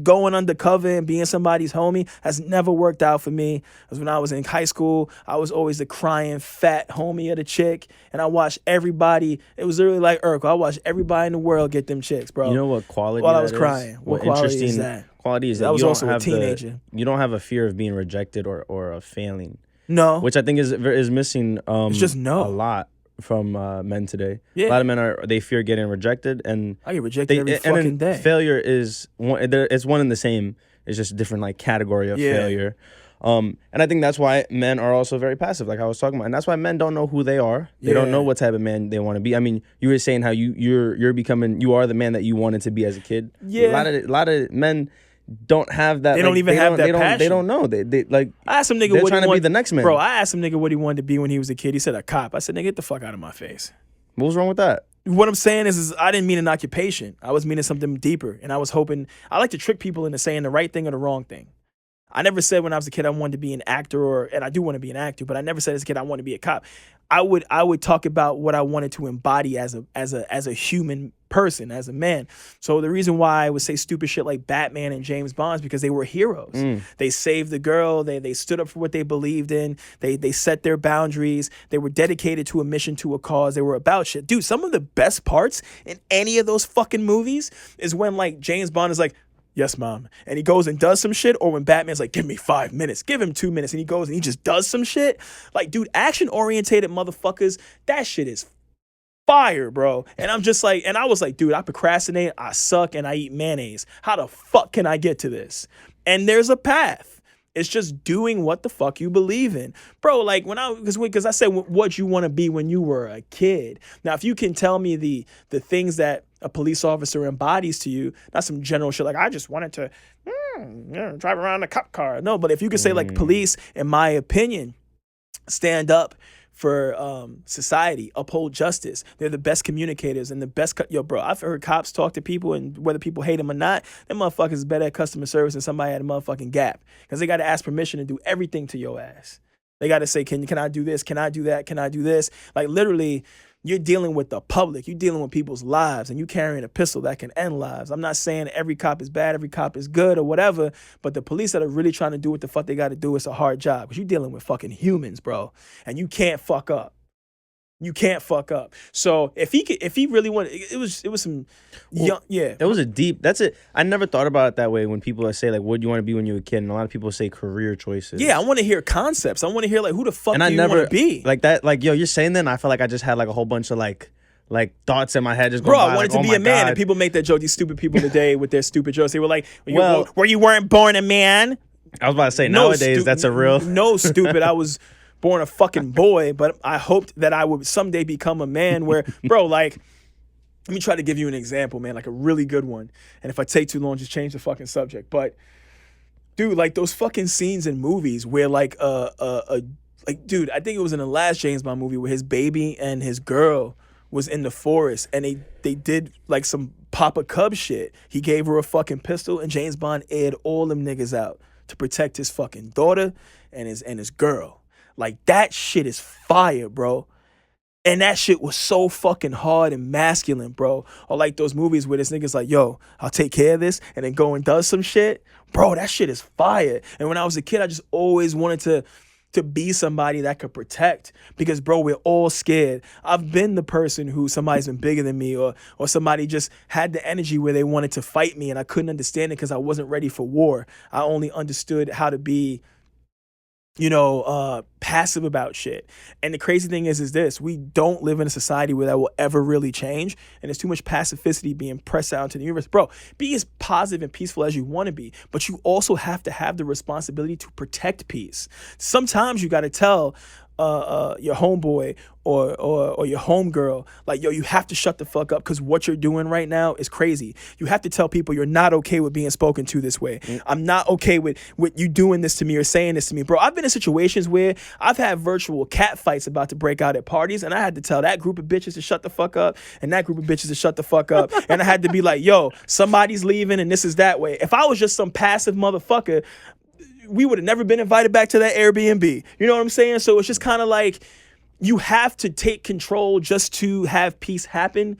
going undercover and being somebody's homie, has never worked out for me. Because when I was in high school, I was always the crying fat homie of the chick, and I watched everybody. It was literally like Urkel. I watched everybody in the world get them chicks, bro. You know what quality? While I was crying. What quality is that? Quality is that I was also a teenager. You don't have a fear of being rejected or of failing. No, which I think is missing. It's just a lot from men today. Yeah. A lot of men they fear getting rejected, and I get rejected every fucking day. Failure is it's one and the same. It's just a different category of failure. And I think that's why men are also very passive, like I was talking about, and that's why men don't know who they are. They don't know what type of man they want to be. I mean, you were saying how you are the man that you wanted to be as a kid. Yeah, a lot of men don't have that. They don't even have that passion. They don't know. They like. I asked some nigga they're what trying to be the next man. Bro, I asked some nigga what he wanted to be when he was a kid. He said a cop. I said, nigga, get the fuck out of my face. What was wrong with that? What I'm saying is I didn't mean an occupation. I was meaning something deeper, and I was hoping. I like to trick people into saying the right thing or the wrong thing. I never said when I was a kid I wanted to be an actor, and I do want to be an actor, but I never said as a kid I want to be a cop. I would talk about what I wanted to embody as a human person, as a man. So the reason why I would say stupid shit like Batman and James Bond is because they were heroes. They saved the girl. They stood up for what they believed in. They set their boundaries. They were dedicated to a mission, to a cause. They were about shit. Dude, some of the best parts in any of those fucking movies is when James Bond is like, yes, mom. And he goes and does some shit. Or when Batman's like, give me 5 minutes. Give him 2 minutes. And he goes and he just does some shit. Dude, action-orientated motherfuckers, that shit is fire, bro. And I'm just like, and I was like, dude, I procrastinate, I suck, and I eat mayonnaise. How the fuck can I get to this? And there's a path. It's just doing what the fuck you believe in. Bro, like because I said what you want to be when you were a kid. Now, if you can tell me the things that a police officer embodies to you, not some general shit like I just wanted to drive around a cop car. No, but if you could say like police, in my opinion, stand up for society, uphold justice. They're the best communicators and the best. Bro, I've heard cops talk to people, and whether people hate them or not, them motherfuckers is better at customer service than somebody at a motherfucking Gap, because they got to ask permission to do everything to your ass. They got to say, can I do this? Can I do that? Can I do this? Like, literally, you're dealing with the public. You're dealing with people's lives, and you carrying a pistol that can end lives. I'm not saying every cop is bad, every cop is good or whatever, but the police that are really trying to do what the fuck they got to do, it's a hard job, because you're dealing with fucking humans, bro, and you can't fuck up. You can't fuck up. So if he really wanted, it was some young, yeah. It was a deep. That's it. I never thought about it that way. When people say like, "What do you want to be when you were a kid?" and a lot of people say career choices. Yeah, I want to hear concepts. I want to hear like, who the fuck do you want to be? Like that. Like, yo, you're saying that, and I feel like I just had like a whole bunch of like thoughts in my head just going. Bro, I wanted to be a man, God. And people make that joke. These stupid people today with their stupid jokes. They were like, "Where you weren't born a man." I was about to say nowadays that's a real stupid. I was born a fucking boy, but I hoped that I would someday become a man where, bro, like, let me try to give you an example, man, like a really good one. And if I take too long, just change the fucking subject. But, dude, like those fucking scenes in movies where like, dude, I think it was in the last James Bond movie where his baby and his girl was in the forest and they did like some Papa Cub shit. He gave her a fucking pistol and James Bond aired all them niggas out to protect his fucking daughter and his girl. Like, that shit is fire, bro. And that shit was so fucking hard and masculine, bro. Or like those movies where this nigga's like, yo, I'll take care of this, and then go and does some shit. Bro, that shit is fire. And when I was a kid, I just always wanted to be somebody that could protect, because, bro, we're all scared. I've been the person who somebody's been bigger than me, or somebody just had the energy where they wanted to fight me, and I couldn't understand it because I wasn't ready for war. I only understood how to be, passive about shit. And the crazy thing is this: we don't live in a society where that will ever really change. And there's too much pacificity being pressed out into the universe. Bro, be as positive and peaceful as you want to be, but you also have to have the responsibility to protect peace. Sometimes you got to tell your homeboy or your homegirl, like, yo, you have to shut the fuck up, because what you're doing right now is crazy. You have to tell people you're not okay with being spoken to this way. I'm not okay with you doing this to me or saying this to me. Bro, I've been in situations where I've had virtual cat fights about to break out at parties, and I had to tell that group of bitches to shut the fuck up and that group of bitches to shut the fuck up. And I had to be like, yo, somebody's leaving and this is that way. If I was just some passive motherfucker, we would have never been invited back to that Airbnb. You know what I'm saying? So it's just kind of like, you have to take control just to have peace happen.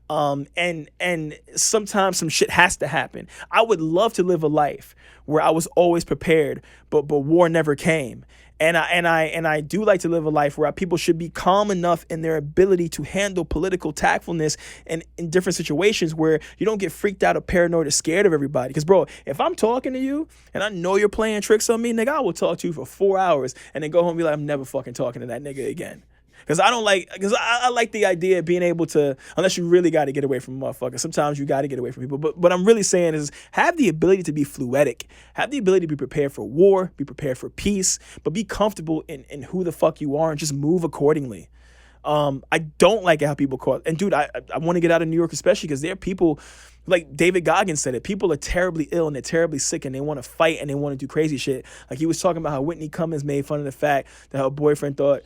And sometimes some shit has to happen. I would love to live a life where I was always prepared, but war never came. And I do like to live a life where people should be calm enough in their ability to handle political tactfulness and in different situations where you don't get freaked out or paranoid or scared of everybody. Because, bro, if I'm talking to you and I know you're playing tricks on me, nigga, I will talk to you for 4 hours and then go home and be like, I'm never fucking talking to that nigga again. Because I like the idea of being able to, unless you really got to get away from a motherfucker. Sometimes you got to get away from people. But what I'm really saying is, have the ability to be fluidic. Have the ability to be prepared for war, be prepared for peace, but be comfortable in who the fuck you are and just move accordingly. I don't like how people call it. And dude, I want to get out of New York, especially because there are people, like David Goggins said it, people are terribly ill and they're terribly sick and they want to fight and they want to do crazy shit. Like, he was talking about how Whitney Cummings made fun of the fact that her boyfriend thought,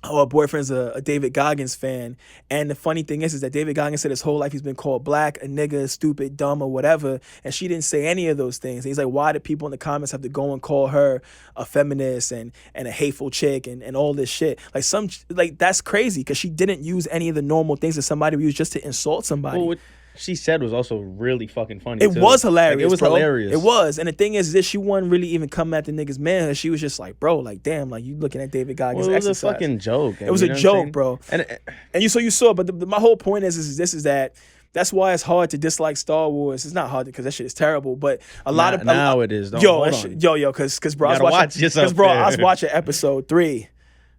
her boyfriend's a David Goggins fan. And the funny thing is that David Goggins said his whole life he's been called black, a nigga, stupid, dumb, or whatever. And she didn't say any of those things. And he's like, why do people in the comments have to go and call her a feminist and a hateful chick and all this shit? Like, that's crazy, because she didn't use any of the normal things that somebody would use just to insult somebody. Well, she said was also really fucking funny. It was hilarious. Like, it was hilarious. It was. And the thing is this, she wasn't really even coming at the niggas man. She was just like, bro, like, damn, like, you looking at David Goggins' exercise. It was a fucking joke. It was a joke, bro. And you saw, but my whole point is that that's why it's hard to dislike Star Wars. It's not hard because that shit is terrible, but now it is. Because bro, I was watching episode 3.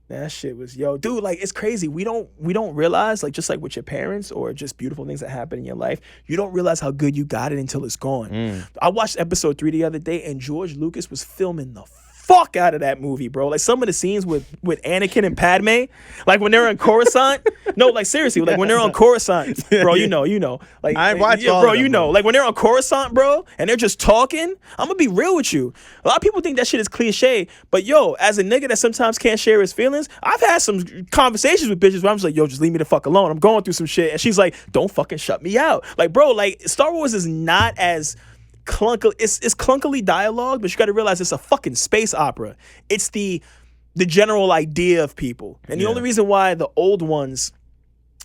That shit was, yo, dude, like, it's crazy. We don't realize, like, just like with your parents or just beautiful things that happen in your life, you don't realize how good you got it until it's gone. I watched episode 3 the other day, and George Lucas was filming the fuck out of that movie, bro. Like, some of the scenes with Anakin and Padme, like when they're in Coruscant. No, like, seriously, like when they're on Coruscant, bro, you know. Like, I watched all bro, of them, you know, bro. like when they're on Coruscant, bro, and they're just talking. I'm gonna be real with you. A lot of people think that shit is cliche, but yo, as a nigga that sometimes can't share his feelings, I've had some conversations with bitches where I'm just like, yo, just leave me the fuck alone. I'm going through some shit, and she's like, don't fucking shut me out. Like, bro, like, Star Wars is not as clunkily, it's clunkily dialogue, but you got to realize it's a fucking space opera. It's the general idea of people, and the only reason why the old ones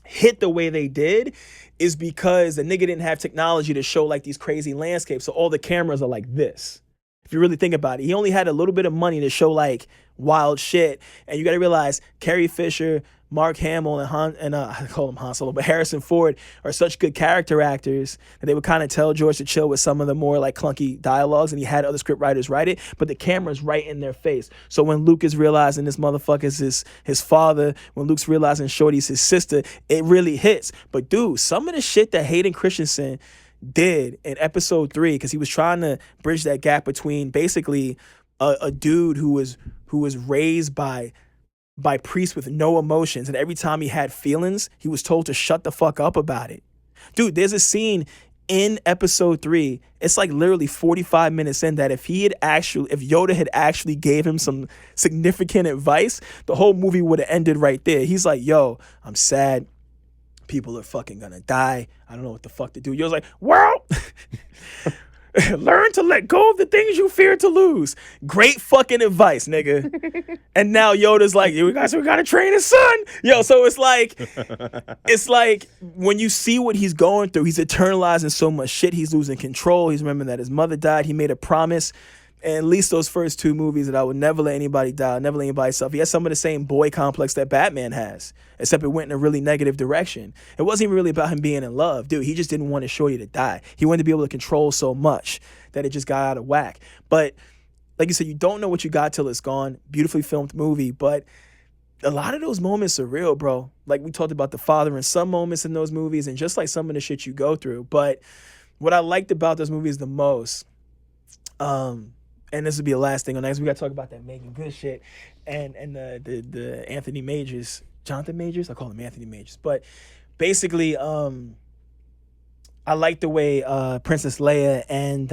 hit the way they did is because the nigga didn't have technology to show like these crazy landscapes, so all the cameras are like this. If you really think about it, he only had a little bit of money to show like wild shit, and you got to realize Carrie Fisher, Mark Hamill, and I call him Han Solo, but Harrison Ford are such good character actors that they would kind of tell George to chill with some of the more like clunky dialogues, and he had other script writers write it, but the camera's right in their face. So when Luke is realizing this motherfucker's his father, when Luke's realizing Shorty's his sister, it really hits. But dude, some of the shit that Hayden Christensen did in episode 3, because he was trying to bridge that gap between basically a dude who was raised by priests with no emotions, and every time he had feelings, he was told to shut the fuck up about it. Dude, there's a scene in episode 3, it's like literally 45 minutes in, that if Yoda had actually gave him some significant advice, the whole movie would have ended right there. He's like, yo, I'm sad. People are fucking gonna die. I don't know what the fuck to do. Yoda's like, well, learn to let go of the things you fear to lose. Great fucking advice, nigga. And now Yoda's like, yo, we gotta train his son. Yo, so it's like when you see what he's going through, he's internalizing so much shit. He's losing control. He's remembering that his mother died. He made a promise. And at least those first 2 movies, that I would never let anybody die, never let anybody suffer. He has some of the same boy complex that Batman has, except it went in a really negative direction. It wasn't even really about him being in love. Dude, he just didn't want his shorty to die. He wanted to be able to control so much that it just got out of whack. But like you said, you don't know what you got till it's gone. Beautifully filmed movie, but a lot of those moments are real, bro. Like we talked about the father and son moments in those movies, and just like some of the shit you go through. But what I liked about those movies the most, and this would be the last thing on next. We got to talk about that Megan Good shit and the Anthony Majors, Jonathan Majors. I call him Anthony Majors, but basically, I like the way Princess Leia and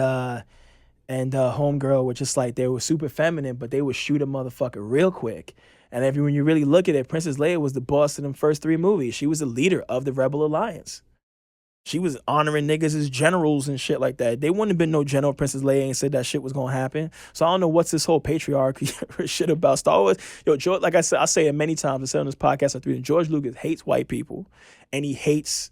Homegirl were just like, they were super feminine, but they would shoot a motherfucker real quick. And when you really look at it, Princess Leia was the boss in them first 3 movies. She was the leader of the Rebel Alliance. She was honoring niggas as generals and shit like that. They wouldn't have been no general Princess Leia and said that shit was gonna happen. So I don't know what's this whole patriarchy shit about Star Wars. Yo, George, like I said, I say it many times. I said on this podcast, George Lucas hates white people, and he hates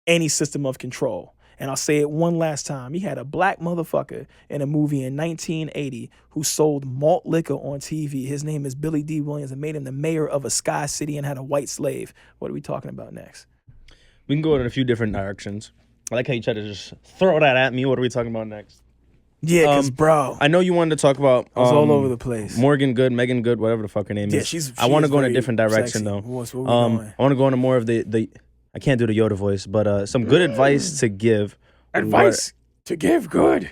any system of control. And I'll say it one last time. He had a black motherfucker in a movie in 1980 who sold malt liquor on TV. His name is Billy D. Williams, and made him the mayor of a sky city and had a white slave. What are we talking about next? We can go in a few different directions. I like how you try to just throw that at me. What are we talking about next? Yeah, because, bro, I know you wanted to talk about I was all over the place. Morgan Good, Megan Good, whatever the fuck her name is. She I want to go in a very different direction, sexy. though. Where we going? I want to go into more of the I can't do the Yoda voice, but some good advice to give. Advice to give good.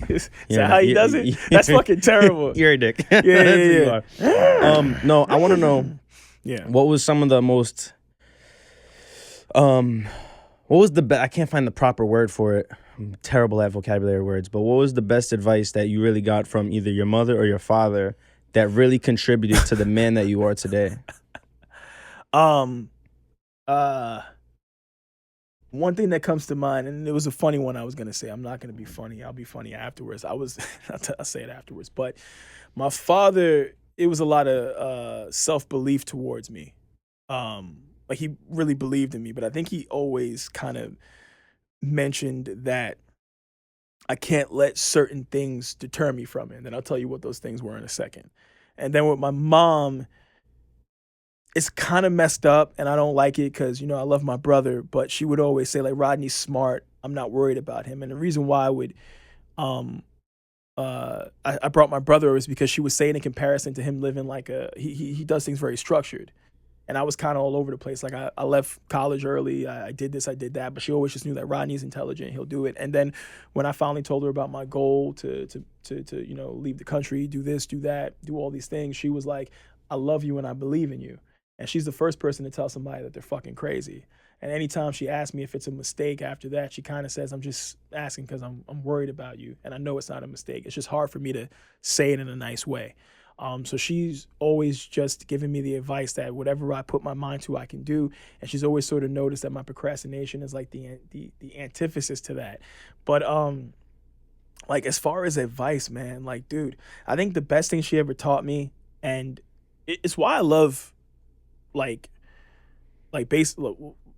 Is that how he does it? That's fucking terrible. You're a dick. Yeah. No, I want to know. Yeah. What was some of the most what was the I can't find the proper word for it. I'm terrible at vocabulary words, but what was the best advice that you really got from either your mother or your father that really contributed to the man that you are today? One thing that comes to mind, and it was a funny one I was gonna say. I'm not gonna be funny. I'll be funny afterwards. I'll say it afterwards. But my father, it was a lot of self-belief towards me. Like he really believed in me, but I think he always kind of mentioned that I can't let certain things deter me from it. And then I'll tell you what those things were in a second. And then with my mom, it's kind of messed up, and I don't like it because, you know, I love my brother, but she would always say, like, Rodney's smart. I'm not worried about him. And the reason why I would I brought my brother was because she was saying in comparison to him living like he does things very structured. And I was kind of all over the place. Like I left college early. I did this, I did that. But she always just knew that Rodney's intelligent. He'll do it. And then when I finally told her about my goal to leave the country, do this, do that, do all these things, she was like, I love you and I believe in you. And she's the first person to tell somebody that they're fucking crazy. And anytime she asks me if it's a mistake after that, she kind of says, I'm just asking because I'm worried about you. And I know it's not a mistake. It's just hard for me to say it in a nice way. So she's always just giving me the advice that whatever I put my mind to, I can do. And she's always sort of noticed that my procrastination is like the antithesis to that. But like as far as advice, man, like, dude, I think the best thing she ever taught me, and it's why I love I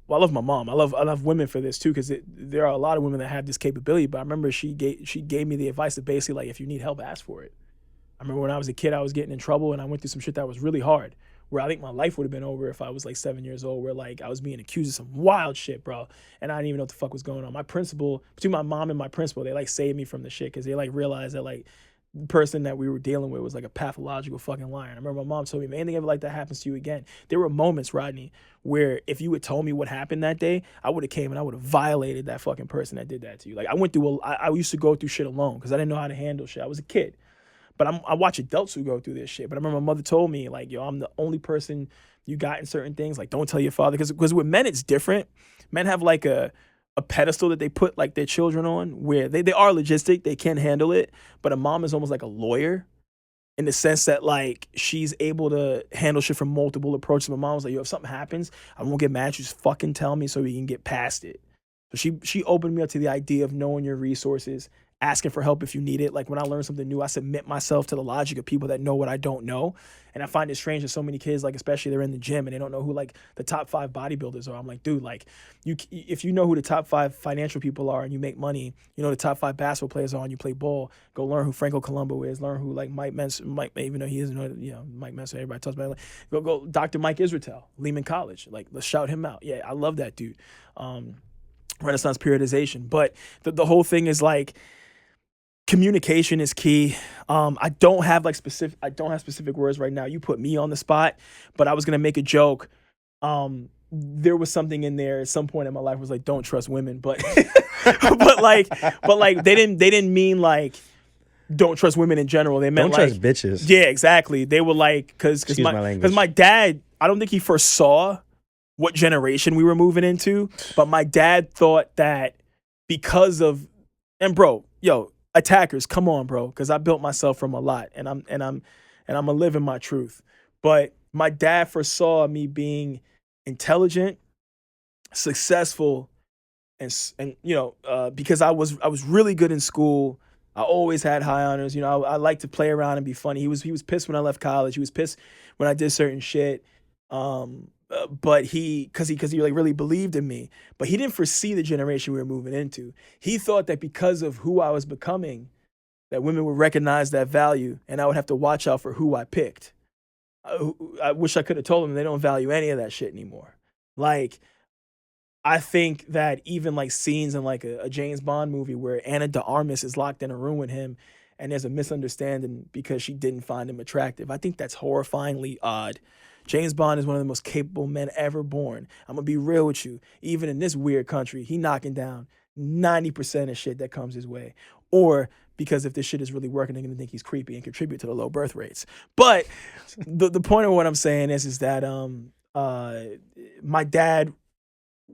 love my mom. I love women for this too, because there are a lot of women that have this capability. But I remember she gave me the advice that basically, like, if you need help, ask for it. I remember when I was a kid, I was getting in trouble and I went through some shit that was really hard, where I think my life would have been over if I was like 7 years old, where like I was being accused of some wild shit, bro. And I didn't even know what the fuck was going on. My principal, between my mom and my principal, they like saved me from the shit because they like realized that like the person that we were dealing with was like a pathological fucking liar. And I remember my mom told me, if anything ever like that happens to you again, there were moments, Rodney, where if you had told me what happened that day, I would have came and I would have violated that fucking person that did that to you. Like I used to go through shit alone because I didn't know how to handle shit. I was a kid. But I watch adults who go through this shit. But I remember my mother told me, like, yo, I'm the only person you got in certain things. Like, don't tell your father. Because with men, it's different. Men have, like, a pedestal that they put, like, their children on where they are logistic. They can handle it. But a mom is almost like a lawyer in the sense that, like, she's able to handle shit from multiple approaches. My mom was like, yo, if something happens, I won't get mad. You just fucking tell me so we can get past it. So she opened me up to the idea of knowing your resources, asking for help if you need it. Like when I learn something new, I submit myself to the logic of people that know what I don't know. And I find it strange that so many kids, like especially they're in the gym and they don't know who like the top 5 bodybuilders are. I'm like, dude, like if you know who the top 5 financial people are and you make money, you know the top 5 basketball players are and you play ball, go learn who Franco Colombo is, learn who like Mike, even though he isn't, Mike Mensa, everybody talks about it. Like, go Dr. Mike Israetel, Lehman College. Like let's shout him out. Yeah, I love that dude. Renaissance periodization. But the whole thing is like, communication is key. I don't have specific words right now. You put me on the spot, but I was gonna make a joke. There was something in there at some point in my life was like, don't trust women, but but like they didn't mean like don't trust women in general. They meant don't like trust bitches. Yeah, exactly. They were like because my dad, I don't think he first saw what generation we were moving into, but my dad thought that because of attackers, come on, bro, because I built myself from a lot, and I'm a living my truth. But my dad foresaw me being intelligent, successful, and because I was really good in school. I always had high honors. I like to play around and be funny. He was pissed when I left college. He was pissed when I did certain shit. But because he like really believed in me, but he didn't foresee the generation we were moving into. He thought that because of who I was becoming, that women would recognize that value, and I would have to watch out for who I picked. I wish I could have told them they don't value any of that shit anymore. Like, I think that even like scenes in like a James Bond movie where Ana de Armas is locked in a room with him, and there's a misunderstanding because she didn't find him attractive. I think that's horrifyingly odd. James Bond is one of the most capable men ever born. I'm going to be real with you. Even in this weird country, he knocking down 90% of shit that comes his way. Or because if this shit is really working, they're going to think he's creepy and contribute to the low birth rates. But the point of what I'm saying is that my dad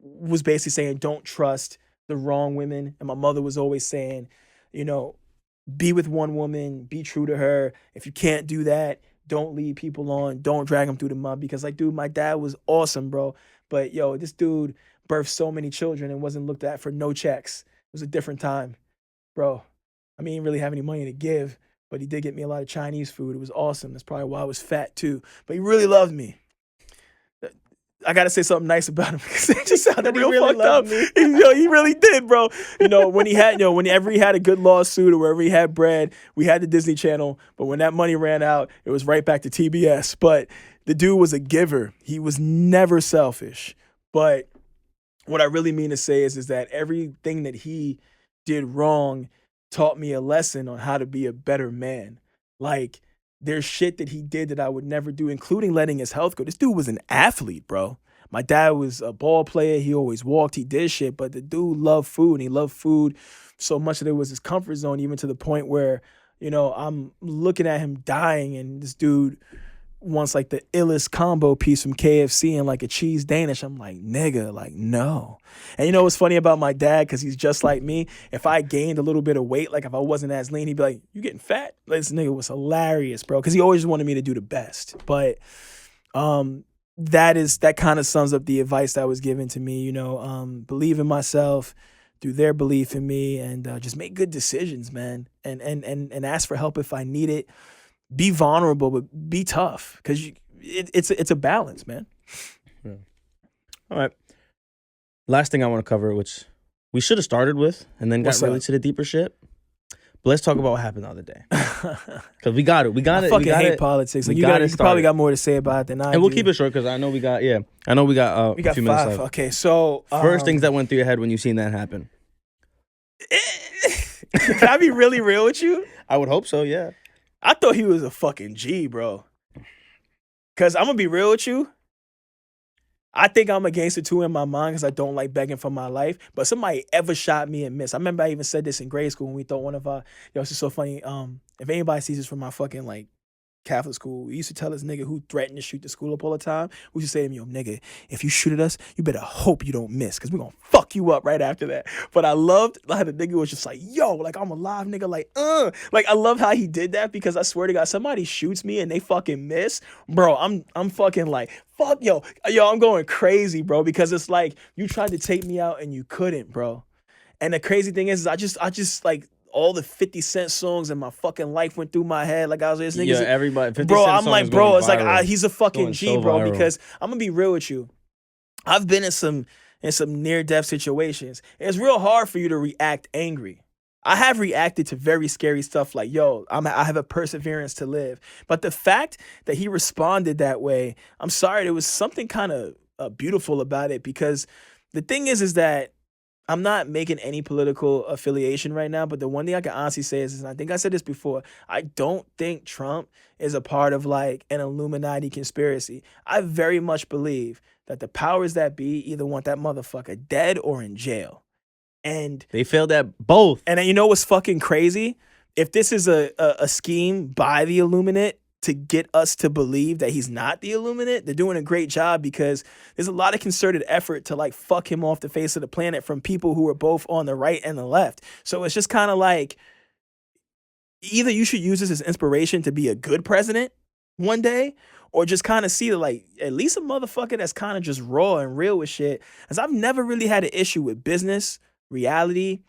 was basically saying, don't trust the wrong women. And my mother was always saying, be with one woman, be true to her. If you can't do that, don't lead people on. Don't drag them through the mud. Because, like, dude, my dad was awesome, bro. But, this dude birthed so many children and wasn't looked at for no checks. It was a different time, bro. I mean, he didn't really have any money to give, but he did get me a lot of Chinese food. It was awesome. That's probably why I was fat, too. But he really loved me. I got to say something nice about him because it just sounded real really fucked up. He really did, bro. Whenever he had a good lawsuit or wherever he had bread, we had the Disney Channel. But when that money ran out, it was right back to TBS. But the dude was a giver. He was never selfish. But what I really mean to say is that everything that he did wrong, taught me a lesson on how to be a better man. Like, there's shit that he did that I would never do, including letting his health go. This dude was an athlete, bro. My dad was a ball player. He always walked. He did shit. But the dude loved food, and he loved food so much that it was his comfort zone, even to the point where, I'm looking at him dying, and this dude wants like the illest combo piece from KFC and like a cheese Danish. I'm like, nigga, like, no. And you know what's funny about my dad? Because he's just like me. If I gained a little bit of weight, like if I wasn't as lean, he'd be like, you getting fat? Like, this nigga was hilarious, bro. Because he always wanted me to do the best. But that kind of sums up the advice that was given to me. Believe in myself through their belief in me, and just make good decisions, man. And ask for help if I need it. Be vulnerable, but be tough, because it's a balance, man. Yeah. All right. Last thing I want to cover, which we should have started with, and then got really to the deeper shit. But let's talk about what happened the other day, because we got it. I fucking hate politics. Like, you probably got more to say about it than I do. And we'll keep it short, because I know we got a few minutes left. Okay, so first things that went through your head when you seen that happen. Can I be really real with you? I would hope so. Yeah. I thought he was a fucking G, bro. Because I'm going to be real with you. I think I'm a gangster too in my mind, because I don't like begging for my life. But somebody ever shot me and missed. I remember I even said this in grade school when we thought one of our... This is so funny. If anybody sees this from my fucking, like, Catholic school, we used to tell this nigga who threatened to shoot the school up all the time, we used to say to him, yo, nigga, if you shoot at us, you better hope you don't miss, because we're going to fuck you up right after that. But I loved how the nigga was just like, yo, like, I'm alive, nigga, like, Like, I love how he did that, because I swear to God, somebody shoots me and they fucking miss, bro, I'm fucking like, fuck, yo, I'm going crazy, bro, because it's like, you tried to take me out and you couldn't, bro. And the crazy thing is I just like, all the 50 Cent songs in my fucking life went through my head. Like, I was this nigga. Yeah, everybody. 50 bro, Cent I'm like, bro, it's viral. like he's a fucking G, so bro. viral. Because I'm gonna be real with you. I've been in some near-death situations. It's real hard for you to react angry. I have reacted to very scary stuff like, yo, I have a perseverance to live. But the fact that he responded that way, I'm sorry, there was something kind of beautiful about it, because the thing is that I'm not making any political affiliation right now, but the one thing I can honestly say is, and I think I said this before, I don't think Trump is a part of like an Illuminati conspiracy. I very much believe that the powers that be either want that motherfucker dead or in jail. And they failed at both. And you know what's fucking crazy? If this is a scheme by the Illuminati to get us to believe that he's not the Illuminati, they're doing a great job, because there's a lot of concerted effort to like fuck him off the face of the planet from people who are both on the right and the left. So it's just kind of like, either you should use this as inspiration to be a good president one day, or just kind of see that, like, at least a motherfucker that's kind of just raw and real with shit. As I've never really had an issue with business, reality,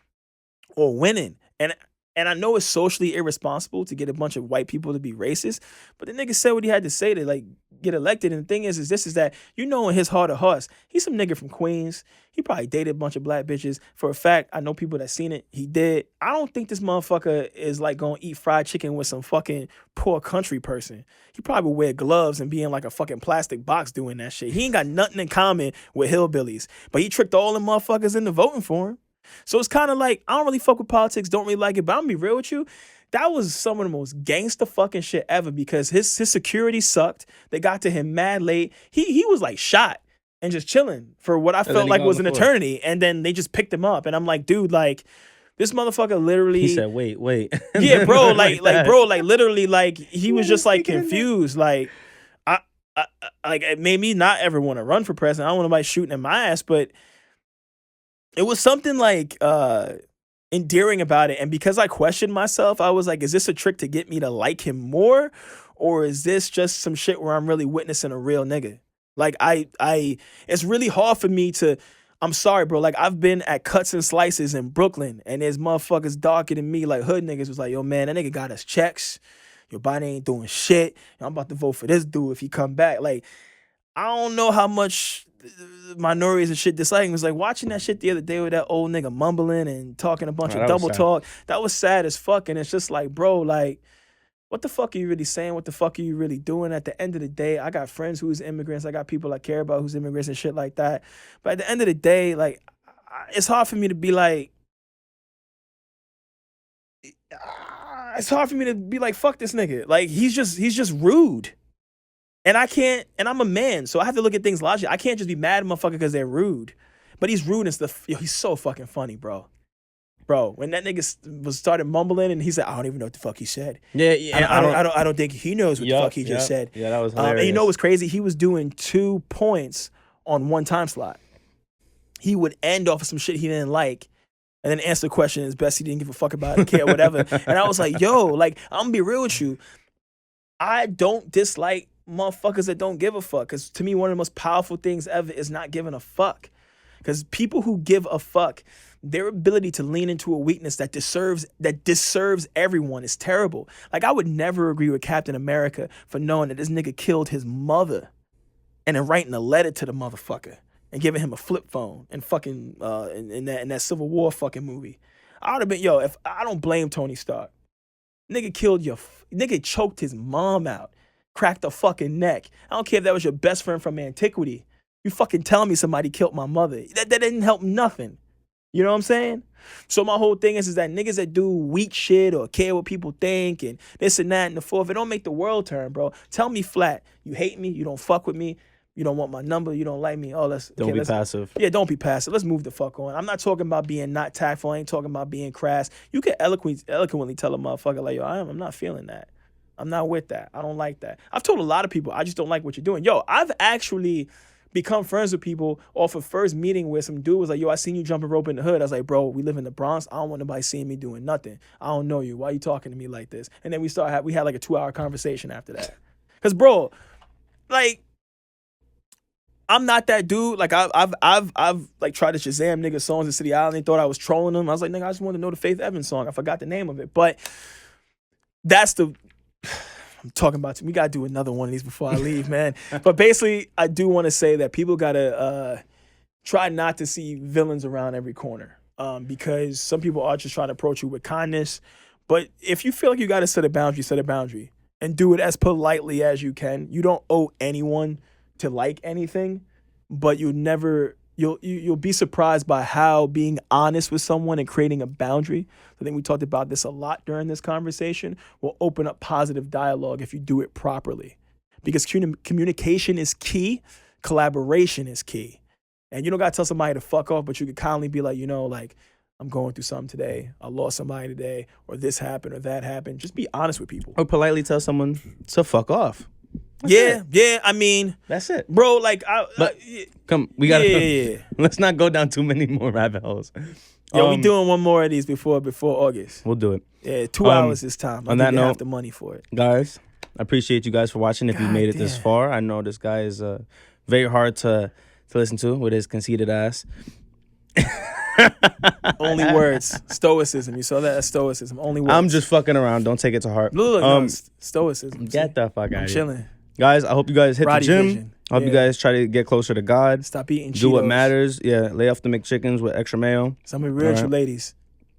or winning. And I know it's socially irresponsible to get a bunch of white people to be racist, but the nigga said what he had to say to like get elected. And the thing is that, in his heart of hearts, he's some nigga from Queens. He probably dated a bunch of black bitches. For a fact, I know people that seen it. He did. I don't think this motherfucker is like gonna eat fried chicken with some fucking poor country person. He probably wear gloves and be in like a fucking plastic box doing that shit. He ain't got nothing in common with hillbillies, but he tricked all them motherfuckers into voting for him. So it's kind of like, I don't really fuck with politics, don't really like it, but I'm gonna be real with you. That was some of the most gangster fucking shit ever, because his security sucked. They got to him mad late. He was like shot and just chilling for what I felt like was an eternity. And then they just picked him up. And I'm like, dude, like, this motherfucker literally... He said, wait. Yeah, bro, literally, like, he was just like confused. Like, I like, it made me not ever want to run for president. I don't want nobody shooting in my ass, but it was something like endearing about it. And because I questioned myself, I was like, is this a trick to get me to like him more? Or is this just some shit where I'm really witnessing a real nigga? Like, it's really hard for me to, I'm sorry, bro. Like, I've been at Cuts and Slices in Brooklyn, and there's motherfuckers darker than me, like hood niggas was like, yo, man, that nigga got us checks. Your body ain't doing shit. I'm about to vote for this dude if he come back. Like, I don't know how much minorities and shit disliking. It was like watching that shit the other day with that old nigga mumbling and talking a bunch of double talk. That was sad as fuck. And it's just like, bro, like, what the fuck are you really saying? What the fuck are you really doing? At the end of the day, I got friends who's immigrants. I got people I care about who's immigrants and shit like that. But at the end of the day, like, it's hard for me to be like, it's hard for me to be like, fuck this nigga. Like, he's just rude. And I'm a man, so I have to look at things logically. I can't just be mad at motherfucker because they're rude. But he's rude and stuff. Yo, he's so fucking funny, bro. Bro, when that nigga started mumbling and he said, I don't even know what the fuck he said. Yeah. I don't think he knows what the fuck he just said. Yeah, that was hilarious. And you know what's crazy? He was doing 2 points on one time slot. He would end off of some shit he didn't like and then answer the question as best he didn't give a fuck about it, care, whatever. And I was like, yo, like, I'm gonna be real with you. I don't dislike motherfuckers that don't give a fuck. Because to me, one of the most powerful things ever is not giving a fuck. Because people who give a fuck, their ability to lean into a weakness that disserves everyone is terrible. Like, I would never agree with Captain America for knowing that this nigga killed his mother and then writing a letter to the motherfucker and giving him a flip phone and fucking in that Civil War fucking movie. I would have been, if I don't blame Tony Stark. Nigga nigga choked his mom out, cracked a fucking neck. I don't care if that was your best friend from antiquity. You fucking telling me somebody killed my mother. That didn't help nothing. You know what I'm saying? So my whole thing is that niggas that do weak shit or care what people think and this and that and the fourth, it don't make the world turn, bro. Tell me flat. You hate me. You don't fuck with me. You don't want my number. You don't like me. Oh, don't be passive. Yeah, don't be passive. Let's move the fuck on. I'm not talking about being not tactful. I ain't talking about being crass. You can eloquently tell a motherfucker like, yo, I'm not feeling that. I'm not with that. I don't like that. I've told a lot of people, I just don't like what you're doing. Yo, I've actually become friends with people off of first meeting where some dude was like, yo, I seen you jumping rope in the hood. I was like, bro, we live in the Bronx. I don't want nobody seeing me doing nothing. I don't know you. Why are you talking to me like this? And then we had like a 2-hour conversation after that. Because, bro, like, I'm not that dude. Like, I've like tried to Shazam niggas songs in City Island. They thought I was trolling them. I was like, nigga, I just wanted to know the Faith Evans song. I forgot the name of it. But that's the... I'm talking about, we got to do another one of these before I leave, man. But basically, I do want to say that people got to try not to see villains around every corner because some people are just trying to approach you with kindness. But if you feel like you got to set a boundary and do it as politely as you can. You don't owe anyone to like anything, but you'll be surprised by how being honest with someone and creating a boundary, I think we talked about this a lot during this conversation, will open up positive dialogue if you do it properly. Because communication is key, collaboration is key. And you don't got to tell somebody to fuck off, but you could kindly be like, like, I'm going through something today. I lost somebody today, or this happened or that happened. Just be honest with people. Or politely tell someone to fuck off. Yeah. I mean, that's it, bro. Like, come, we gotta. Let's not go down too many more rabbit holes. Yo, we doing one more of these before August. We'll do it. Yeah, 2 hours this time. On that note, have the money for it, guys. I appreciate you guys for watching. If you made it this far, I know this guy is very hard to listen to with his conceited ass. Only words. Stoicism. You saw that? That's stoicism. Only words. I'm just fucking around. Don't take it to heart. Look, no, stoicism. Get the fuck out of here. I'm chilling. Guys, I hope you guys hit Roddy the gym. Vision. I hope you guys try to get closer to God. Stop eating Cheetos. Do what matters. Yeah, lay off the McChickens with extra mayo. Some of the real ladies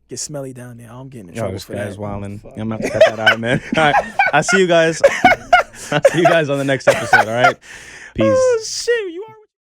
get smelly down there. I'm getting in trouble this for guy's that. wilding. I'm going to have to cut that out, man. All right. I'll see you guys. I'll see you guys on the next episode, all right? Peace. Oh, shit.